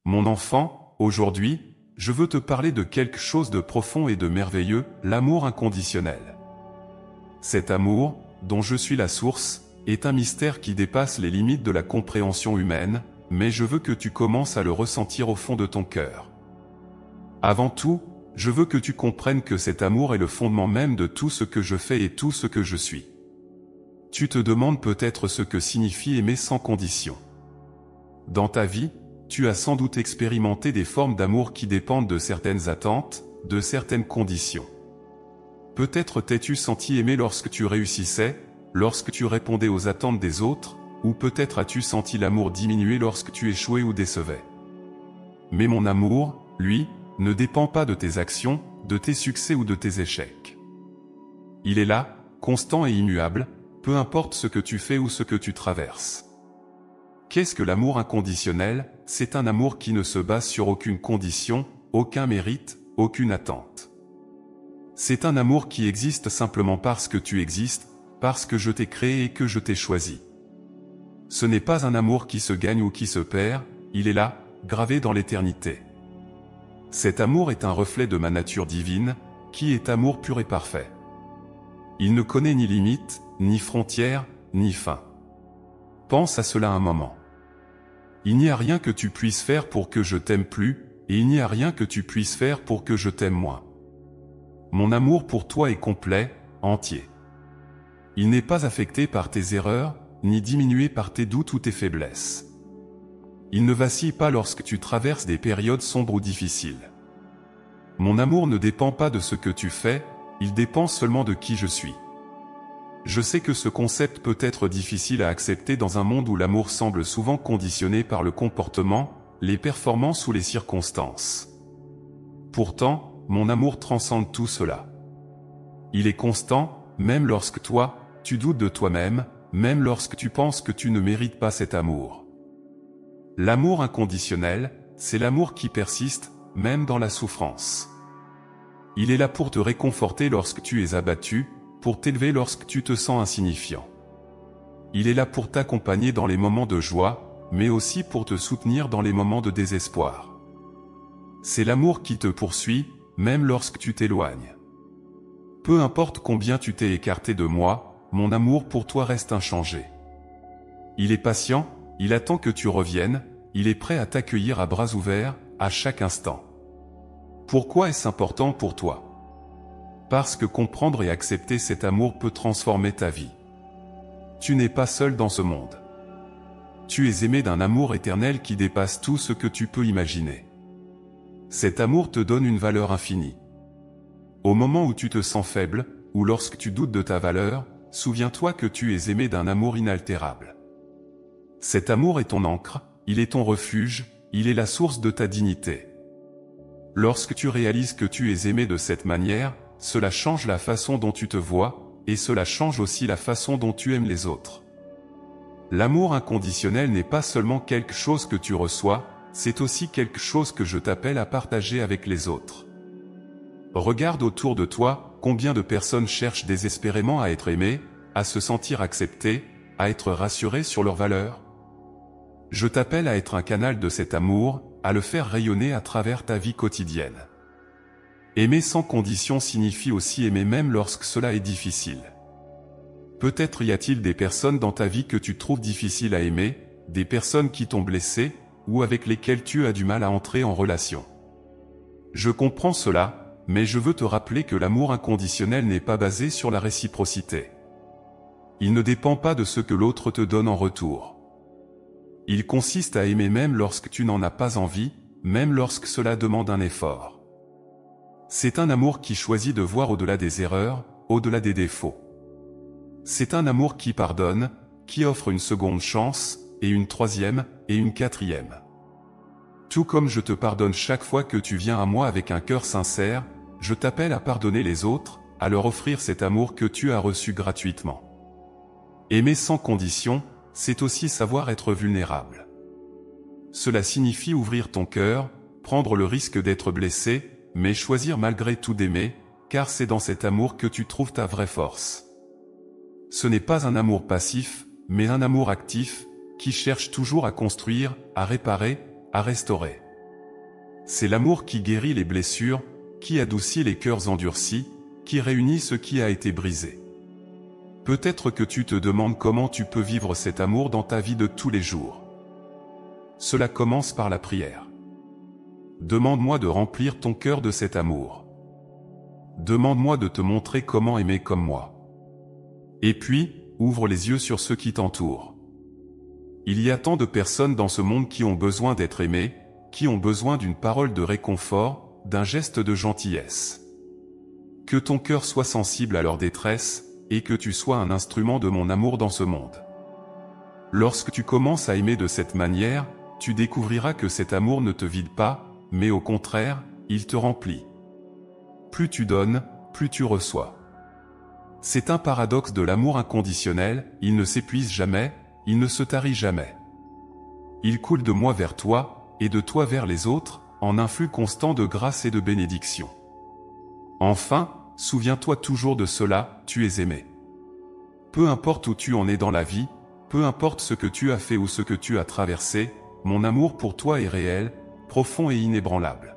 Mon enfant, aujourd'hui, je veux te parler de quelque chose de profond et de merveilleux, l'amour inconditionnel. Cet amour, dont je suis la source, est un mystère qui dépasse les limites de la compréhension humaine, mais je veux que tu commences à le ressentir au fond de ton cœur. Avant tout, je veux que tu comprennes que cet amour est le fondement même de tout ce que je fais et tout ce que je suis. Tu te demandes peut-être ce que signifie aimer sans condition. Dans ta vie, tu as sans doute expérimenté des formes d'amour qui dépendent de certaines attentes, de certaines conditions. Peut-être t'es-tu senti aimer lorsque tu réussissais, lorsque tu répondais aux attentes des autres, ou peut-être as-tu senti l'amour diminuer lorsque tu échouais ou décevais. Mais mon amour, lui, ne dépend pas de tes actions, de tes succès ou de tes échecs. Il est là, constant et immuable, peu importe ce que tu fais ou ce que tu traverses. Qu'est-ce que l'amour inconditionnel? C'est un amour qui ne se base sur aucune condition, aucun mérite, aucune attente. C'est un amour qui existe simplement parce que tu existes, parce que je t'ai créé et que je t'ai choisi. Ce n'est pas un amour qui se gagne ou qui se perd, il est là, gravé dans l'éternité. Cet amour est un reflet de ma nature divine, qui est amour pur et parfait. Il ne connaît ni limite, ni frontières, ni fin. Pense à cela un moment. Il n'y a rien que tu puisses faire pour que je t'aime plus, et il n'y a rien que tu puisses faire pour que je t'aime moins. Mon amour pour toi est complet, entier. Il n'est pas affecté par tes erreurs, ni diminué par tes doutes ou tes faiblesses. Il ne vacille pas lorsque tu traverses des périodes sombres ou difficiles. Mon amour ne dépend pas de ce que tu fais, il dépend seulement de qui je suis. Je sais que ce concept peut être difficile à accepter dans un monde où l'amour semble souvent conditionné par le comportement, les performances ou les circonstances. Pourtant, mon amour transcende tout cela. Il est constant, même lorsque toi, tu doutes de toi-même, même lorsque tu penses que tu ne mérites pas cet amour. L'amour inconditionnel, c'est l'amour qui persiste, même dans la souffrance. Il est là pour te réconforter lorsque tu es abattu, pour t'élever lorsque tu te sens insignifiant. Il est là pour t'accompagner dans les moments de joie, mais aussi pour te soutenir dans les moments de désespoir. C'est l'amour qui te poursuit, même lorsque tu t'éloignes. Peu importe combien tu t'es écarté de moi, mon amour pour toi reste inchangé. Il est patient, il attend que tu reviennes, il est prêt à t'accueillir à bras ouverts, à chaque instant. Pourquoi est-ce important pour toi? Parce que comprendre et accepter cet amour peut transformer ta vie. Tu n'es pas seul dans ce monde. Tu es aimé d'un amour éternel qui dépasse tout ce que tu peux imaginer. Cet amour te donne une valeur infinie. Au moment où tu te sens faible, ou lorsque tu doutes de ta valeur, souviens-toi que tu es aimé d'un amour inaltérable. Cet amour est ton ancre, il est ton refuge, il est la source de ta dignité. Lorsque tu réalises que tu es aimé de cette manière, cela change la façon dont tu te vois, et cela change aussi la façon dont tu aimes les autres. L'amour inconditionnel n'est pas seulement quelque chose que tu reçois, c'est aussi quelque chose que je t'appelle à partager avec les autres. Regarde autour de toi, combien de personnes cherchent désespérément à être aimées, à se sentir acceptées, à être rassurées sur leurs valeurs. Je t'appelle à être un canal de cet amour, à le faire rayonner à travers ta vie quotidienne. Aimer sans condition signifie aussi aimer même lorsque cela est difficile. Peut-être y a-t-il des personnes dans ta vie que tu trouves difficiles à aimer, des personnes qui t'ont blessé, ou avec lesquelles tu as du mal à entrer en relation. Je comprends cela, mais je veux te rappeler que l'amour inconditionnel n'est pas basé sur la réciprocité. Il ne dépend pas de ce que l'autre te donne en retour. Il consiste à aimer même lorsque tu n'en as pas envie, même lorsque cela demande un effort. C'est un amour qui choisit de voir au-delà des erreurs, au-delà des défauts. C'est un amour qui pardonne, qui offre une seconde chance, et une troisième, et une quatrième. Tout comme je te pardonne chaque fois que tu viens à moi avec un cœur sincère, je t'appelle à pardonner les autres, à leur offrir cet amour que tu as reçu gratuitement. Aimer sans condition, c'est aussi savoir être vulnérable. Cela signifie ouvrir ton cœur, prendre le risque d'être blessé, mais choisir malgré tout d'aimer, car c'est dans cet amour que tu trouves ta vraie force. Ce n'est pas un amour passif, mais un amour actif, qui cherche toujours à construire, à réparer, à restaurer. C'est l'amour qui guérit les blessures, qui adoucit les cœurs endurcis, qui réunit ce qui a été brisé. Peut-être que tu te demandes comment tu peux vivre cet amour dans ta vie de tous les jours. Cela commence par la prière. Demande-moi de remplir ton cœur de cet amour. Demande-moi de te montrer comment aimer comme moi. Et puis, ouvre les yeux sur ceux qui t'entourent. Il y a tant de personnes dans ce monde qui ont besoin d'être aimées, qui ont besoin d'une parole de réconfort, d'un geste de gentillesse. Que ton cœur soit sensible à leur détresse, et que tu sois un instrument de mon amour dans ce monde. Lorsque tu commences à aimer de cette manière, tu découvriras que cet amour ne te vide pas, mais au contraire, il te remplit. Plus tu donnes, plus tu reçois. C'est un paradoxe de l'amour inconditionnel, il ne s'épuise jamais, il ne se tarit jamais. Il coule de moi vers toi, et de toi vers les autres, en un flux constant de grâce et de bénédiction. Enfin, souviens-toi toujours de cela, tu es aimé. Peu importe où tu en es dans la vie, peu importe ce que tu as fait ou ce que tu as traversé, mon amour pour toi est réel, profond et inébranlable.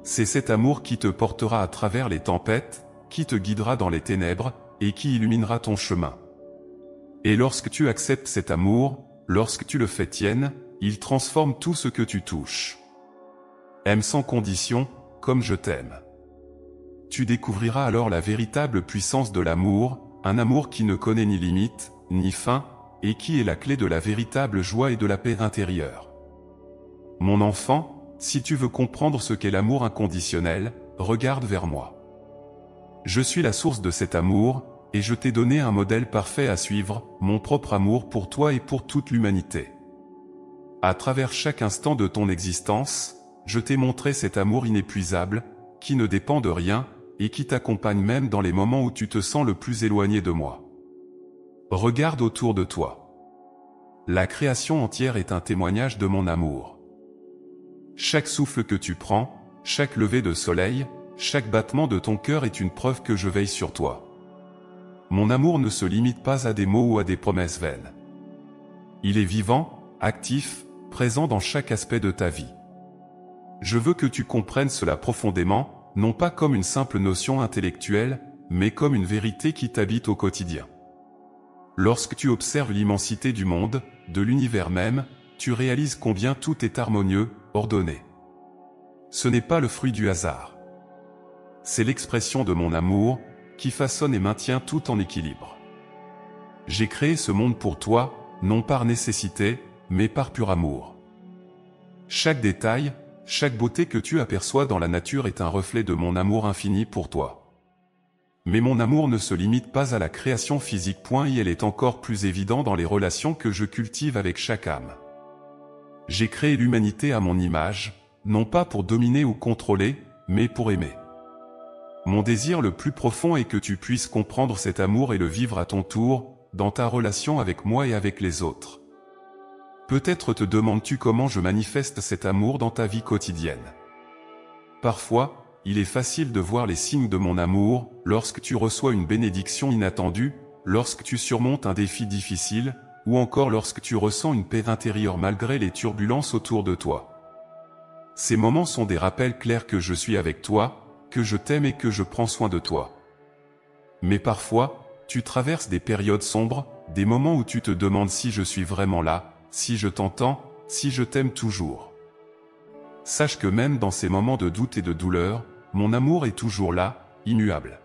C'est cet amour qui te portera à travers les tempêtes, qui te guidera dans les ténèbres, et qui illuminera ton chemin. Et lorsque tu acceptes cet amour, lorsque tu le fais tien, il transforme tout ce que tu touches. Aime sans condition, comme je t'aime. Tu découvriras alors la véritable puissance de l'amour, un amour qui ne connaît ni limite, ni fin, et qui est la clé de la véritable joie et de la paix intérieure. Mon enfant, si tu veux comprendre ce qu'est l'amour inconditionnel, regarde vers moi. Je suis la source de cet amour, et je t'ai donné un modèle parfait à suivre, mon propre amour pour toi et pour toute l'humanité. À travers chaque instant de ton existence, je t'ai montré cet amour inépuisable, qui ne dépend de rien, et qui t'accompagne même dans les moments où tu te sens le plus éloigné de moi. Regarde autour de toi. La création entière est un témoignage de mon amour. Chaque souffle que tu prends, chaque lever de soleil, chaque battement de ton cœur est une preuve que je veille sur toi. Mon amour ne se limite pas à des mots ou à des promesses vaines. Il est vivant, actif, présent dans chaque aspect de ta vie. Je veux que tu comprennes cela profondément, non pas comme une simple notion intellectuelle, mais comme une vérité qui t'habite au quotidien. Lorsque tu observes l'immensité du monde, de l'univers même, tu réalises combien tout est harmonieux, ordonné. Ce n'est pas le fruit du hasard. C'est l'expression de mon amour, qui façonne et maintient tout en équilibre. J'ai créé ce monde pour toi, non par nécessité, mais par pur amour. Chaque détail, chaque beauté que tu aperçois dans la nature est un reflet de mon amour infini pour toi. Mais mon amour ne se limite pas à la création physique. Et elle est encore plus évidente dans les relations que je cultive avec chaque âme. J'ai créé l'humanité à mon image, non pas pour dominer ou contrôler, mais pour aimer. Mon désir le plus profond est que tu puisses comprendre cet amour et le vivre à ton tour, dans ta relation avec moi et avec les autres. Peut-être te demandes-tu comment je manifeste cet amour dans ta vie quotidienne. Parfois, il est facile de voir les signes de mon amour, lorsque tu reçois une bénédiction inattendue, lorsque tu surmontes un défi difficile, ou encore lorsque tu ressens une paix intérieure malgré les turbulences autour de toi. Ces moments sont des rappels clairs que je suis avec toi, que je t'aime et que je prends soin de toi. Mais parfois, tu traverses des périodes sombres, des moments où tu te demandes si je suis vraiment là, si je t'entends, si je t'aime toujours. Sache que même dans ces moments de doute et de douleur, mon amour est toujours là, immuable.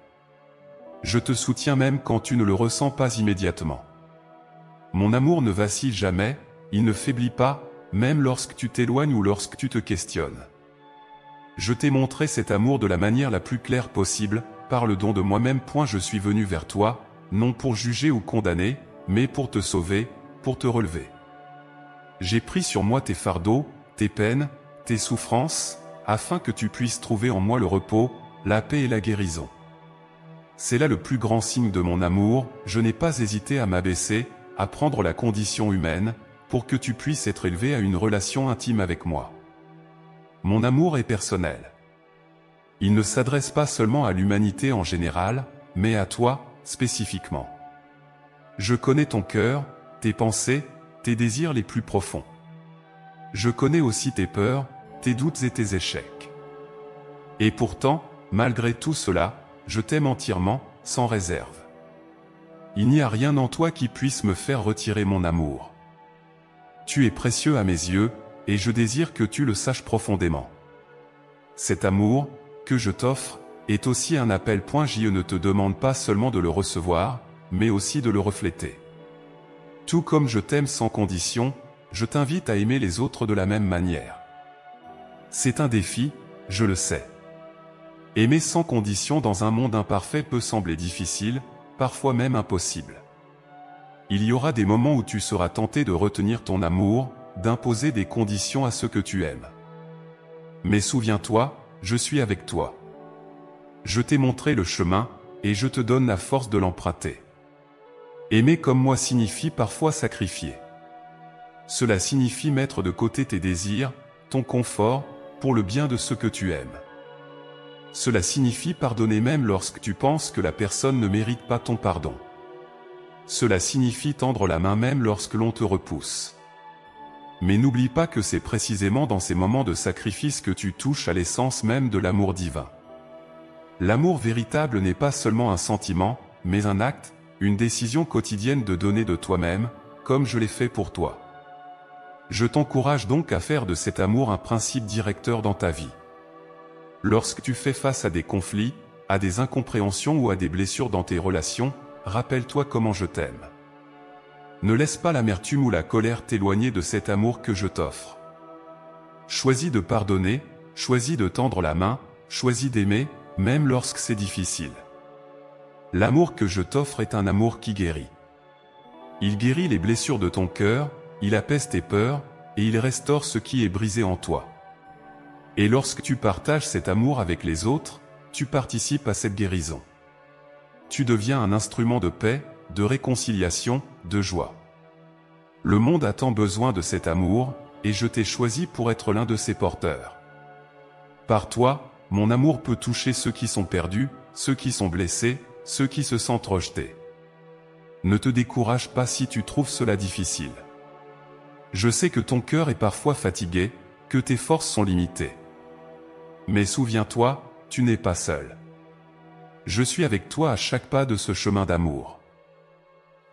Je te soutiens même quand tu ne le ressens pas immédiatement. Mon amour ne vacille jamais, il ne faiblit pas, même lorsque tu t'éloignes ou lorsque tu te questionnes. Je t'ai montré cet amour de la manière la plus claire possible, par le don de moi-même. Je suis venu vers toi, non pour juger ou condamner, mais pour te sauver, pour te relever. J'ai pris sur moi tes fardeaux, tes peines, tes souffrances, afin que tu puisses trouver en moi le repos, la paix et la guérison. C'est là le plus grand signe de mon amour, je n'ai pas hésité à m'abaisser, à prendre la condition humaine, pour que tu puisses être élevé à une relation intime avec moi. Mon amour est personnel. Il ne s'adresse pas seulement à l'humanité en général, mais à toi, spécifiquement. Je connais ton cœur, tes pensées, tes désirs les plus profonds. Je connais aussi tes peurs, tes doutes et tes échecs. Et pourtant, malgré tout cela, je t'aime entièrement, sans réserve. Il n'y a rien en toi qui puisse me faire retirer mon amour. Tu es précieux à mes yeux, et je désire que tu le saches profondément. Cet amour, que je t'offre, est aussi un appel. Je ne te demande pas seulement de le recevoir, mais aussi de le refléter. Tout comme je t'aime sans condition, je t'invite à aimer les autres de la même manière. C'est un défi, je le sais. Aimer sans condition dans un monde imparfait peut sembler difficile, parfois même impossible. Il y aura des moments où tu seras tenté de retenir ton amour, d'imposer des conditions à ceux que tu aimes. Mais souviens-toi, je suis avec toi. Je t'ai montré le chemin, et je te donne la force de l'emprunter. Aimer comme moi signifie parfois sacrifier. Cela signifie mettre de côté tes désirs, ton confort, pour le bien de ceux que tu aimes. Cela signifie pardonner même lorsque tu penses que la personne ne mérite pas ton pardon. Cela signifie tendre la main même lorsque l'on te repousse. Mais n'oublie pas que c'est précisément dans ces moments de sacrifice que tu touches à l'essence même de l'amour divin. L'amour véritable n'est pas seulement un sentiment, mais un acte, une décision quotidienne de donner de toi-même, comme je l'ai fait pour toi. Je t'encourage donc à faire de cet amour un principe directeur dans ta vie. Lorsque tu fais face à des conflits, à des incompréhensions ou à des blessures dans tes relations, rappelle-toi comment je t'aime. Ne laisse pas l'amertume ou la colère t'éloigner de cet amour que je t'offre. Choisis de pardonner, choisis de tendre la main, choisis d'aimer, même lorsque c'est difficile. L'amour que je t'offre est un amour qui guérit. Il guérit les blessures de ton cœur, il apaise tes peurs, et il restaure ce qui est brisé en toi. Et lorsque tu partages cet amour avec les autres, tu participes à cette guérison. Tu deviens un instrument de paix, de réconciliation, de joie. Le monde a tant besoin de cet amour, et je t'ai choisi pour être l'un de ses porteurs. Par toi, mon amour peut toucher ceux qui sont perdus, ceux qui sont blessés, ceux qui se sentent rejetés. Ne te décourage pas si tu trouves cela difficile. Je sais que ton cœur est parfois fatigué, que tes forces sont limitées. Mais souviens-toi, tu n'es pas seul. Je suis avec toi à chaque pas de ce chemin d'amour.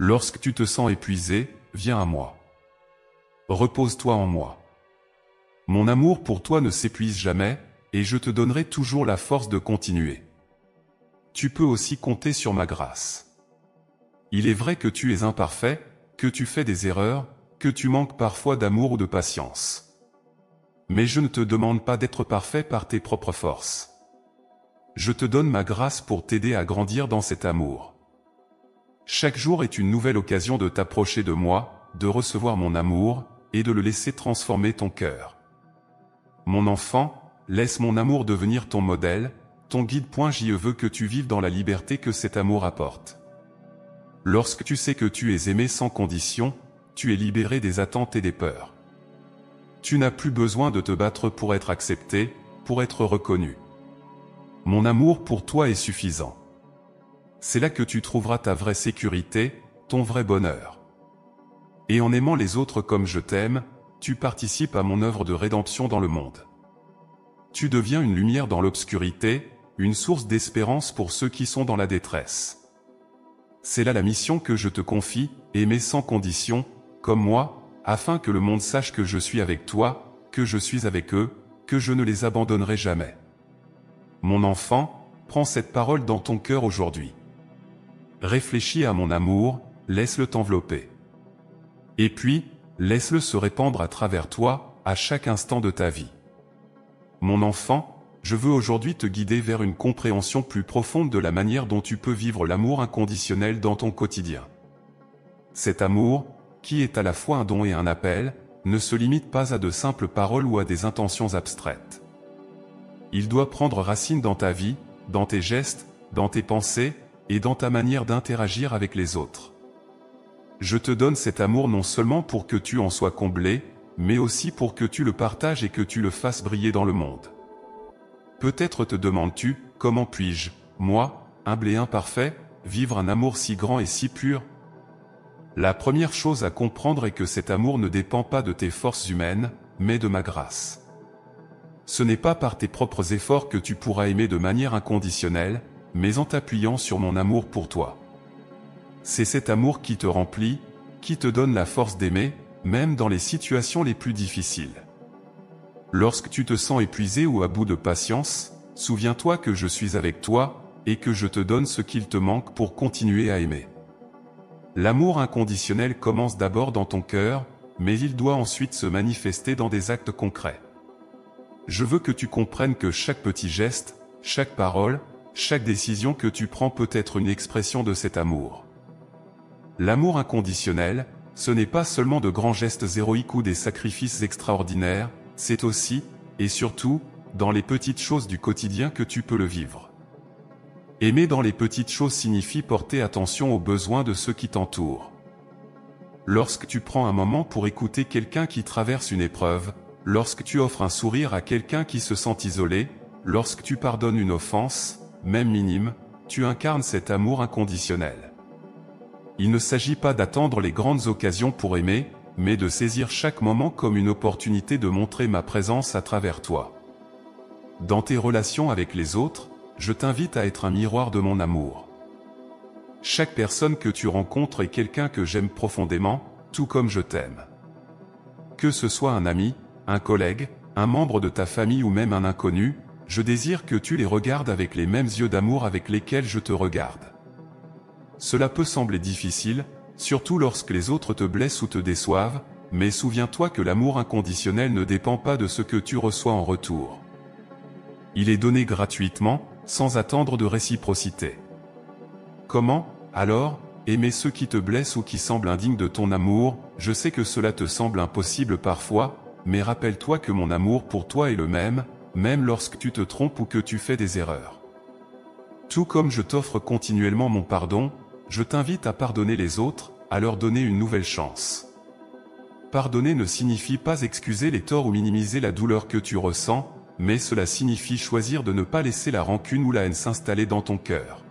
Lorsque tu te sens épuisé, viens à moi. Repose-toi en moi. Mon amour pour toi ne s'épuise jamais, et je te donnerai toujours la force de continuer. Tu peux aussi compter sur ma grâce. Il est vrai que tu es imparfait, que tu fais des erreurs, que tu manques parfois d'amour ou de patience. Mais je ne te demande pas d'être parfait par tes propres forces. Je te donne ma grâce pour t'aider à grandir dans cet amour. Chaque jour est une nouvelle occasion de t'approcher de moi, de recevoir mon amour, et de le laisser transformer ton cœur. Mon enfant, laisse mon amour devenir ton modèle, ton guide. Je veux que tu vives dans la liberté que cet amour apporte. Lorsque tu sais que tu es aimé sans condition, tu es libéré des attentes et des peurs. Tu n'as plus besoin de te battre pour être accepté, pour être reconnu. Mon amour pour toi est suffisant. C'est là que tu trouveras ta vraie sécurité, ton vrai bonheur. Et en aimant les autres comme je t'aime, tu participes à mon œuvre de rédemption dans le monde. Tu deviens une lumière dans l'obscurité, une source d'espérance pour ceux qui sont dans la détresse. C'est là la mission que je te confie, aimer sans condition, comme moi, afin que le monde sache que je suis avec toi, que je suis avec eux, que je ne les abandonnerai jamais. Mon enfant, prends cette parole dans ton cœur aujourd'hui. Réfléchis à mon amour, laisse-le t'envelopper. Et puis, laisse-le se répandre à travers toi, à chaque instant de ta vie. Mon enfant, je veux aujourd'hui te guider vers une compréhension plus profonde de la manière dont tu peux vivre l'amour inconditionnel dans ton quotidien. Cet amour, qui est à la fois un don et un appel, ne se limite pas à de simples paroles ou à des intentions abstraites. Il doit prendre racine dans ta vie, dans tes gestes, dans tes pensées, et dans ta manière d'interagir avec les autres. Je te donne cet amour non seulement pour que tu en sois comblé, mais aussi pour que tu le partages et que tu le fasses briller dans le monde. Peut-être te demandes-tu, comment puis-je, moi, humble et imparfait, vivre un amour si grand et si pur? La première chose à comprendre est que cet amour ne dépend pas de tes forces humaines, mais de ma grâce. Ce n'est pas par tes propres efforts que tu pourras aimer de manière inconditionnelle, mais en t'appuyant sur mon amour pour toi. C'est cet amour qui te remplit, qui te donne la force d'aimer, même dans les situations les plus difficiles. Lorsque tu te sens épuisé ou à bout de patience, souviens-toi que je suis avec toi, et que je te donne ce qu'il te manque pour continuer à aimer. L'amour inconditionnel commence d'abord dans ton cœur, mais il doit ensuite se manifester dans des actes concrets. Je veux que tu comprennes que chaque petit geste, chaque parole, chaque décision que tu prends peut être une expression de cet amour. L'amour inconditionnel, ce n'est pas seulement de grands gestes héroïques ou des sacrifices extraordinaires, c'est aussi, et surtout, dans les petites choses du quotidien que tu peux le vivre. Aimer dans les petites choses signifie porter attention aux besoins de ceux qui t'entourent. Lorsque tu prends un moment pour écouter quelqu'un qui traverse une épreuve, lorsque tu offres un sourire à quelqu'un qui se sent isolé, lorsque tu pardonnes une offense, même minime, tu incarnes cet amour inconditionnel. Il ne s'agit pas d'attendre les grandes occasions pour aimer, mais de saisir chaque moment comme une opportunité de montrer ma présence à travers toi. Dans tes relations avec les autres, je t'invite à être un miroir de mon amour. Chaque personne que tu rencontres est quelqu'un que j'aime profondément, tout comme je t'aime. Que ce soit un ami, un collègue, un membre de ta famille ou même un inconnu, je désire que tu les regardes avec les mêmes yeux d'amour avec lesquels je te regarde. Cela peut sembler difficile, surtout lorsque les autres te blessent ou te déçoivent, mais souviens-toi que l'amour inconditionnel ne dépend pas de ce que tu reçois en retour. Il est donné gratuitement, sans attendre de réciprocité. Comment, alors, aimer ceux qui te blessent ou qui semblent indignes de ton amour? Je sais que cela te semble impossible parfois, mais rappelle-toi que mon amour pour toi est le même lorsque tu te trompes ou que tu fais des erreurs. Tout comme je t'offre continuellement mon pardon, je t'invite à pardonner les autres, à leur donner une nouvelle chance. Pardonner ne signifie pas excuser les torts ou minimiser la douleur que tu ressens, mais cela signifie choisir de ne pas laisser la rancune ou la haine s'installer dans ton cœur.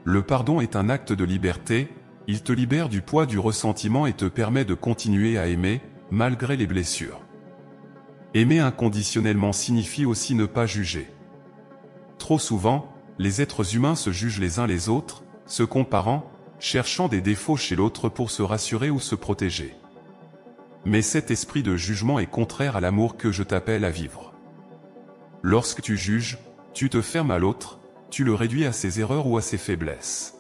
Le pardon est un acte de liberté, il te libère du poids du ressentiment et te permet de continuer à aimer, malgré les blessures. Aimer inconditionnellement signifie aussi ne pas juger. Trop souvent, les êtres humains se jugent les uns les autres, se comparant, cherchant des défauts chez l'autre pour se rassurer ou se protéger. Mais cet esprit de jugement est contraire à l'amour que je t'appelle à vivre. Lorsque tu juges, tu te fermes à l'autre, tu le réduis à ses erreurs ou à ses faiblesses.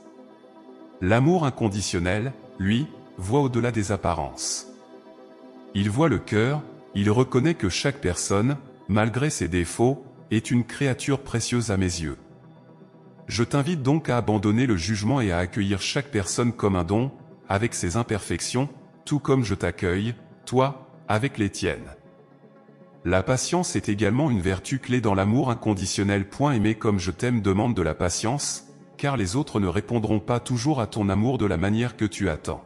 L'amour inconditionnel, lui, voit au-delà des apparences. Il voit le cœur, il reconnaît que chaque personne, malgré ses défauts, est une créature précieuse à mes yeux. Je t'invite donc à abandonner le jugement et à accueillir chaque personne comme un don, avec ses imperfections, tout comme je t'accueille, toi, avec les tiennes. La patience est également une vertu clé dans l'amour inconditionnel. Aimer comme je t'aime demande de la patience, car les autres ne répondront pas toujours à ton amour de la manière que tu attends.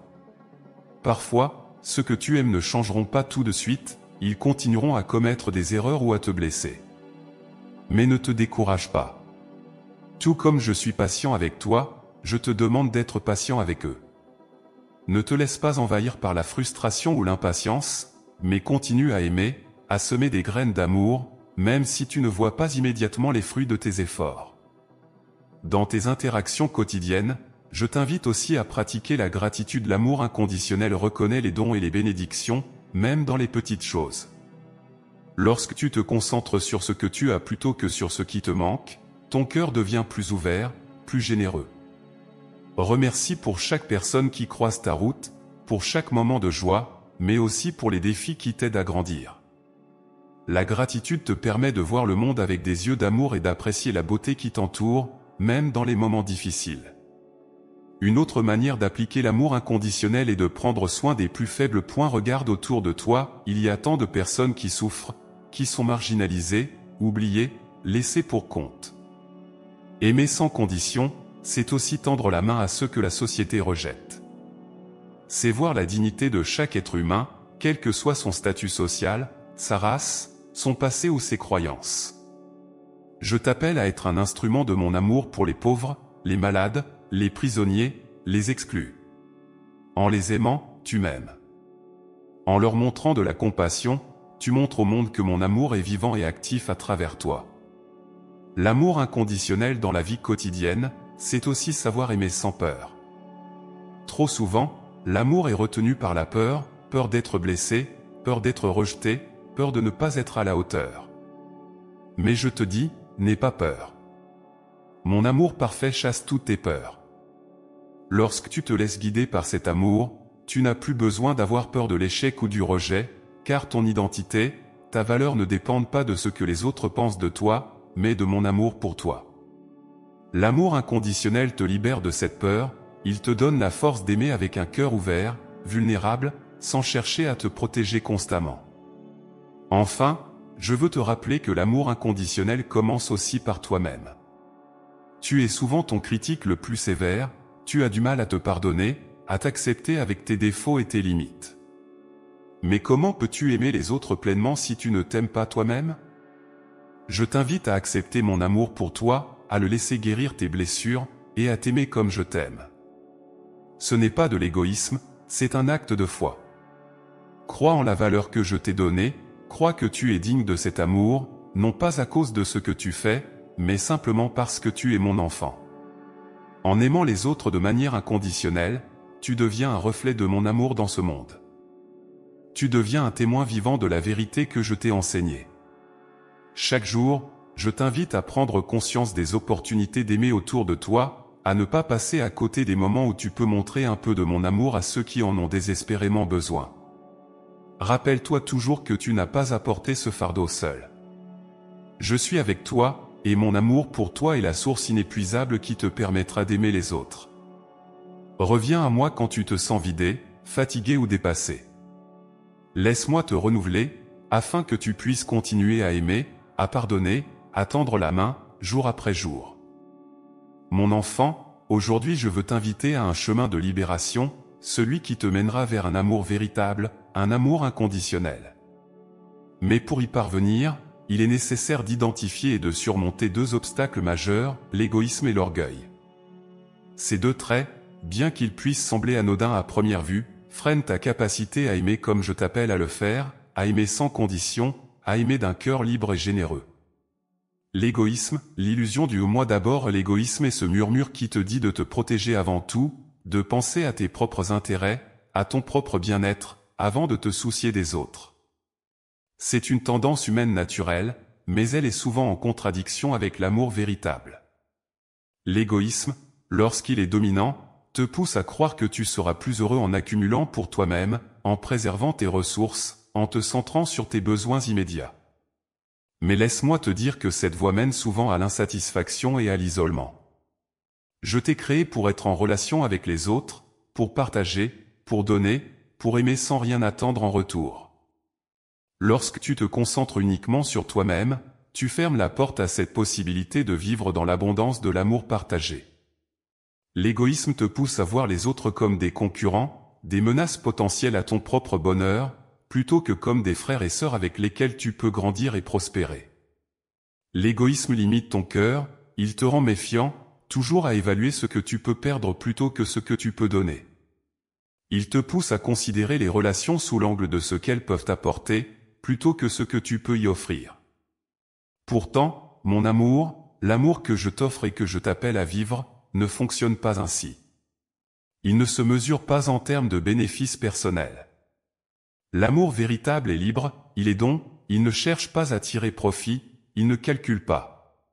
Parfois, ceux que tu aimes ne changeront pas tout de suite, ils continueront à commettre des erreurs ou à te blesser. Mais ne te décourage pas. Tout comme je suis patient avec toi, je te demande d'être patient avec eux. Ne te laisse pas envahir par la frustration ou l'impatience, mais continue à aimer, à semer des graines d'amour, même si tu ne vois pas immédiatement les fruits de tes efforts. Dans tes interactions quotidiennes, je t'invite aussi à pratiquer la gratitude. L'amour inconditionnel reconnaît les dons et les bénédictions, même dans les petites choses. Lorsque tu te concentres sur ce que tu as plutôt que sur ce qui te manque, ton cœur devient plus ouvert, plus généreux. Remercie pour chaque personne qui croise ta route, pour chaque moment de joie, mais aussi pour les défis qui t'aident à grandir. La gratitude te permet de voir le monde avec des yeux d'amour et d'apprécier la beauté qui t'entoure, même dans les moments difficiles. Une autre manière d'appliquer l'amour inconditionnel est de prendre soin des plus faibles. Regarde autour de toi, il y a tant de personnes qui souffrent, qui sont marginalisées, oubliées, laissées pour compte. Aimer sans condition, c'est aussi tendre la main à ceux que la société rejette. C'est voir la dignité de chaque être humain, quel que soit son statut social, sa race, son passé ou ses croyances. Je t'appelle à être un instrument de mon amour pour les pauvres, les malades, les prisonniers, les exclus. En les aimant, tu m'aimes. En leur montrant de la compassion, tu montres au monde que mon amour est vivant et actif à travers toi. L'amour inconditionnel dans la vie quotidienne, c'est aussi savoir aimer sans peur. Trop souvent, l'amour est retenu par la peur, peur d'être blessé, peur d'être rejeté, peur de ne pas être à la hauteur. Mais je te dis, n'aie pas peur. Mon amour parfait chasse toutes tes peurs. Lorsque tu te laisses guider par cet amour, tu n'as plus besoin d'avoir peur de l'échec ou du rejet, car ton identité, ta valeur ne dépendent pas de ce que les autres pensent de toi, mais de mon amour pour toi. L'amour inconditionnel te libère de cette peur, il te donne la force d'aimer avec un cœur ouvert, vulnérable, sans chercher à te protéger constamment. Enfin, je veux te rappeler que l'amour inconditionnel commence aussi par toi-même. Tu es souvent ton critique le plus sévère, tu as du mal à te pardonner, à t'accepter avec tes défauts et tes limites. Mais comment peux-tu aimer les autres pleinement si tu ne t'aimes pas toi-même ? Je t'invite à accepter mon amour pour toi, à le laisser guérir tes blessures, et à t'aimer comme je t'aime. Ce n'est pas de l'égoïsme, c'est un acte de foi. Crois en la valeur que je t'ai donnée, crois que tu es digne de cet amour, non pas à cause de ce que tu fais, mais simplement parce que tu es mon enfant. En aimant les autres de manière inconditionnelle, tu deviens un reflet de mon amour dans ce monde. Tu deviens un témoin vivant de la vérité que je t'ai enseignée. Chaque jour, je t'invite à prendre conscience des opportunités d'aimer autour de toi, à ne pas passer à côté des moments où tu peux montrer un peu de mon amour à ceux qui en ont désespérément besoin. Rappelle-toi toujours que tu n'as pas à porter ce fardeau seul. Je suis avec toi, et mon amour pour toi est la source inépuisable qui te permettra d'aimer les autres. Reviens à moi quand tu te sens vidé, fatigué ou dépassé. Laisse-moi te renouveler, afin que tu puisses continuer à aimer, à pardonner, à tendre la main, jour après jour. Mon enfant, aujourd'hui je veux t'inviter à un chemin de libération, celui qui te mènera vers un amour véritable, un amour inconditionnel. Mais pour y parvenir, il est nécessaire d'identifier et de surmonter deux obstacles majeurs, l'égoïsme et l'orgueil. Ces deux traits, bien qu'ils puissent sembler anodins à première vue, freinent ta capacité à aimer comme je t'appelle à le faire, à aimer sans condition, à aimer d'un cœur libre et généreux. L'égoïsme, l'illusion du « moi d'abord », l'égoïsme est ce murmure qui te dit de te protéger avant tout, de penser à tes propres intérêts, à ton propre bien-être, avant de te soucier des autres. C'est une tendance humaine naturelle, mais elle est souvent en contradiction avec l'amour véritable. L'égoïsme, lorsqu'il est dominant, te pousse à croire que tu seras plus heureux en accumulant pour toi-même, en préservant tes ressources, en te centrant sur tes besoins immédiats. Mais laisse-moi te dire que cette voie mène souvent à l'insatisfaction et à l'isolement. Je t'ai créé pour être en relation avec les autres, pour partager, pour donner, pour aimer sans rien attendre en retour. Lorsque tu te concentres uniquement sur toi-même, tu fermes la porte à cette possibilité de vivre dans l'abondance de l'amour partagé. L'égoïsme te pousse à voir les autres comme des concurrents, des menaces potentielles à ton propre bonheur, plutôt que comme des frères et sœurs avec lesquels tu peux grandir et prospérer. L'égoïsme limite ton cœur, il te rend méfiant, toujours à évaluer ce que tu peux perdre plutôt que ce que tu peux donner. Il te pousse à considérer les relations sous l'angle de ce qu'elles peuvent apporter, plutôt que ce que tu peux y offrir. Pourtant, mon amour, l'amour que je t'offre et que je t'appelle à vivre, ne fonctionne pas ainsi. Il ne se mesure pas en termes de bénéfices personnels. L'amour véritable est libre, il est don, il ne cherche pas à tirer profit, il ne calcule pas.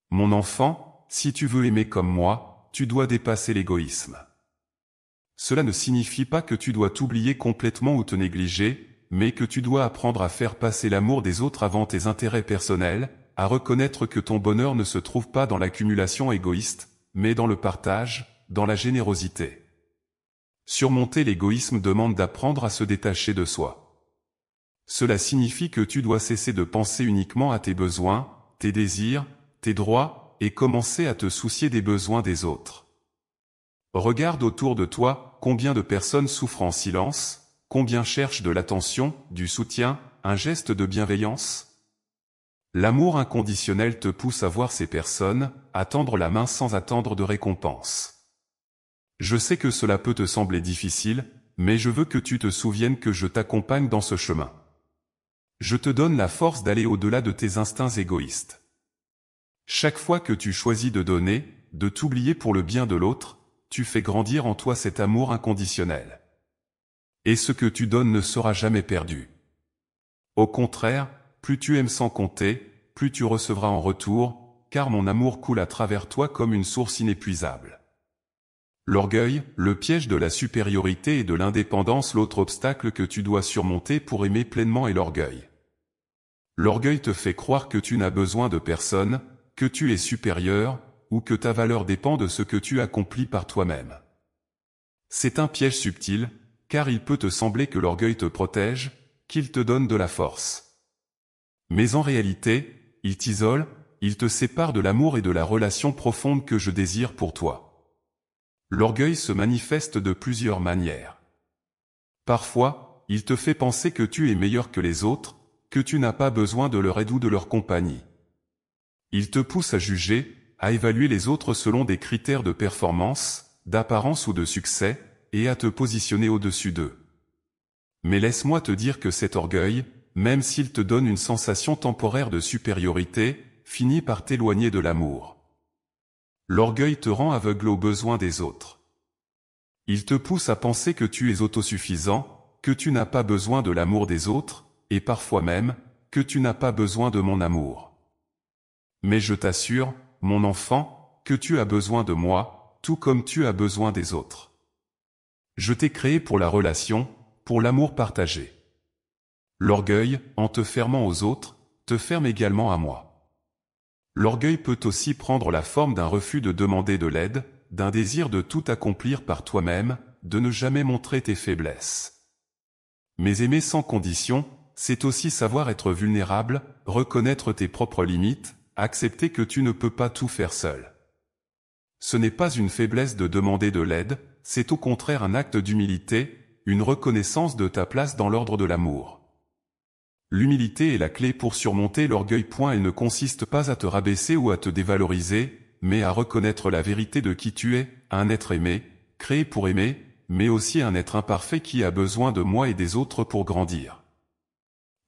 Mon enfant, si tu veux aimer comme moi, tu dois dépasser l'égoïsme. Cela ne signifie pas que tu dois t'oublier complètement ou te négliger, mais que tu dois apprendre à faire passer l'amour des autres avant tes intérêts personnels, à reconnaître que ton bonheur ne se trouve pas dans l'accumulation égoïste, mais dans le partage, dans la générosité. Surmonter l'égoïsme demande d'apprendre à se détacher de soi. Cela signifie que tu dois cesser de penser uniquement à tes besoins, tes désirs, tes droits, et commencer à te soucier des besoins des autres. Regarde autour de toi, combien de personnes souffrent en silence, combien cherchent de l'attention, du soutien, un geste de bienveillance. L'amour inconditionnel te pousse à voir ces personnes, à tendre la main sans attendre de récompense. Je sais que cela peut te sembler difficile, mais je veux que tu te souviennes que je t'accompagne dans ce chemin. Je te donne la force d'aller au-delà de tes instincts égoïstes. Chaque fois que tu choisis de donner, de t'oublier pour le bien de l'autre, tu fais grandir en toi cet amour inconditionnel. Et ce que tu donnes ne sera jamais perdu. Au contraire, plus tu aimes sans compter, plus tu recevras en retour, car mon amour coule à travers toi comme une source inépuisable. L'orgueil, le piège de la supériorité et de l'indépendance, l'autre obstacle que tu dois surmonter pour aimer pleinement est l'orgueil. L'orgueil te fait croire que tu n'as besoin de personne, que tu es supérieur, ou que ta valeur dépend de ce que tu accomplis par toi-même. C'est un piège subtil, car il peut te sembler que l'orgueil te protège, qu'il te donne de la force. Mais en réalité, il t'isole, il te sépare de l'amour et de la relation profonde que je désire pour toi. L'orgueil se manifeste de plusieurs manières. Parfois, il te fait penser que tu es meilleur que les autres, que tu n'as pas besoin de leur aide ou de leur compagnie. Il te pousse à juger, à évaluer les autres selon des critères de performance, d'apparence ou de succès, et à te positionner au-dessus d'eux. Mais laisse-moi te dire que cet orgueil, même s'il te donne une sensation temporaire de supériorité, finit par t'éloigner de l'amour. L'orgueil te rend aveugle aux besoins des autres. Il te pousse à penser que tu es autosuffisant, que tu n'as pas besoin de l'amour des autres, et parfois même, que tu n'as pas besoin de mon amour. Mais je t'assure, mon enfant, que tu as besoin de moi, tout comme tu as besoin des autres. Je t'ai créé pour la relation, pour l'amour partagé. L'orgueil, en te fermant aux autres, te ferme également à moi. L'orgueil peut aussi prendre la forme d'un refus de demander de l'aide, d'un désir de tout accomplir par toi-même, de ne jamais montrer tes faiblesses. Mais aimer sans condition, c'est aussi savoir être vulnérable, reconnaître tes propres limites, accepter que tu ne peux pas tout faire seul. Ce n'est pas une faiblesse de demander de l'aide, c'est au contraire un acte d'humilité, une reconnaissance de ta place dans l'ordre de l'amour. L'humilité est la clé pour surmonter l'orgueil. Elle ne consiste pas à te rabaisser ou à te dévaloriser, mais à reconnaître la vérité de qui tu es, un être aimé, créé pour aimer, mais aussi un être imparfait qui a besoin de moi et des autres pour grandir.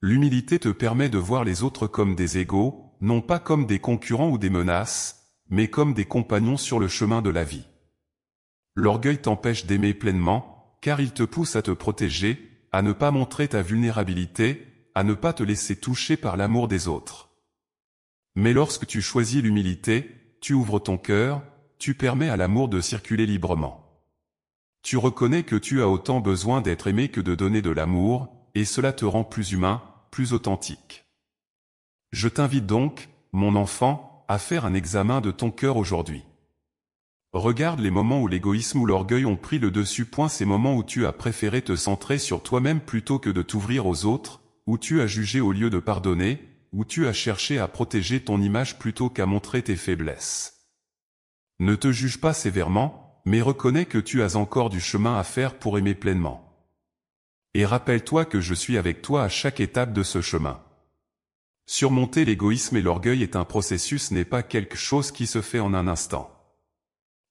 L'humilité te permet de voir les autres comme des égaux, non pas comme des concurrents ou des menaces, mais comme des compagnons sur le chemin de la vie. L'orgueil t'empêche d'aimer pleinement, car il te pousse à te protéger, à ne pas montrer ta vulnérabilité, à ne pas te laisser toucher par l'amour des autres. Mais lorsque tu choisis l'humilité, tu ouvres ton cœur, tu permets à l'amour de circuler librement. Tu reconnais que tu as autant besoin d'être aimé que de donner de l'amour, et cela te rend plus humain, plus authentique. Je t'invite donc, mon enfant, à faire un examen de ton cœur aujourd'hui. Regarde les moments où l'égoïsme ou l'orgueil ont pris le dessus. Ces moments où tu as préféré te centrer sur toi-même plutôt que de t'ouvrir aux autres, où tu as jugé au lieu de pardonner, où tu as cherché à protéger ton image plutôt qu'à montrer tes faiblesses. Ne te juge pas sévèrement, mais reconnais que tu as encore du chemin à faire pour aimer pleinement. Et rappelle-toi que je suis avec toi à chaque étape de ce chemin. Surmonter l'égoïsme et l'orgueil est un processus, n'est pas quelque chose qui se fait en un instant.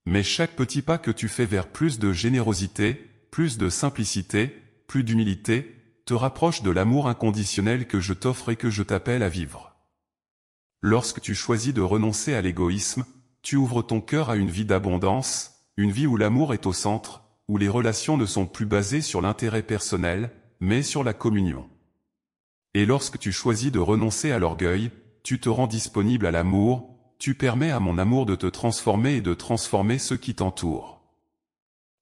Mais chaque petit pas que tu fais vers plus de générosité, plus de simplicité, plus d'humilité, te rapproche de l'amour inconditionnel que je t'offre et que je t'appelle à vivre. Lorsque tu choisis de renoncer à l'égoïsme, tu ouvres ton cœur à une vie d'abondance, une vie où l'amour est au centre, où les relations ne sont plus basées sur l'intérêt personnel, mais sur la communion. Et lorsque tu choisis de renoncer à l'orgueil, tu te rends disponible à l'amour, tu permets à mon amour de te transformer et de transformer ceux qui t'entourent.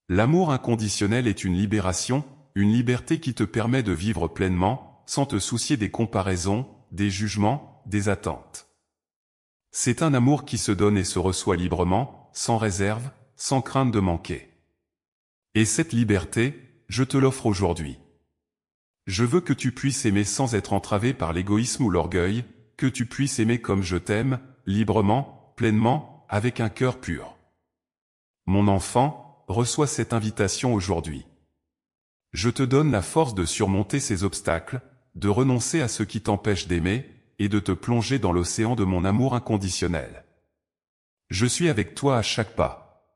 L'amour inconditionnel est une libération, une liberté qui te permet de vivre pleinement, sans te soucier des comparaisons, des jugements, des attentes. C'est un amour qui se donne et se reçoit librement, sans réserve, sans crainte de manquer. Et cette liberté, je te l'offre aujourd'hui. Je veux que tu puisses aimer sans être entravé par l'égoïsme ou l'orgueil, que tu puisses aimer comme je t'aime, librement, pleinement, avec un cœur pur. Mon enfant, reçois cette invitation aujourd'hui. Je te donne la force de surmonter ces obstacles, de renoncer à ce qui t'empêche d'aimer, et de te plonger dans l'océan de mon amour inconditionnel. Je suis avec toi à chaque pas.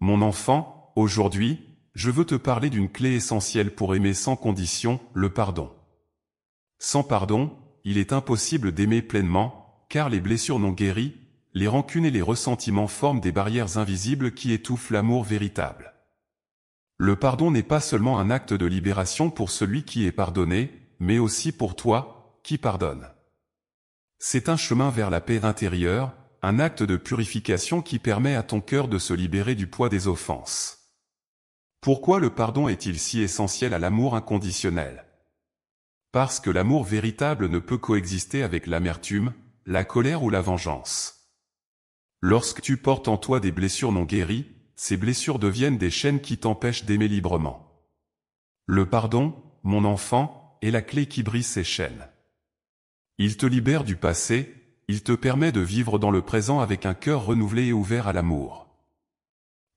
Mon enfant, aujourd'hui, je veux te parler d'une clé essentielle pour aimer sans condition, le pardon. Sans pardon, il est impossible d'aimer pleinement, car les blessures non guéries, les rancunes et les ressentiments forment des barrières invisibles qui étouffent l'amour véritable. Le pardon n'est pas seulement un acte de libération pour celui qui est pardonné, mais aussi pour toi, qui pardonne. C'est un chemin vers la paix intérieure, un acte de purification qui permet à ton cœur de se libérer du poids des offenses. Pourquoi le pardon est-il si essentiel à l'amour inconditionnel? Parce que l'amour véritable ne peut coexister avec l'amertume, la colère ou la vengeance. Lorsque tu portes en toi des blessures non guéries, ces blessures deviennent des chaînes qui t'empêchent d'aimer librement. Le pardon, mon enfant, est la clé qui brise ces chaînes. Il te libère du passé, il te permet de vivre dans le présent avec un cœur renouvelé et ouvert à l'amour.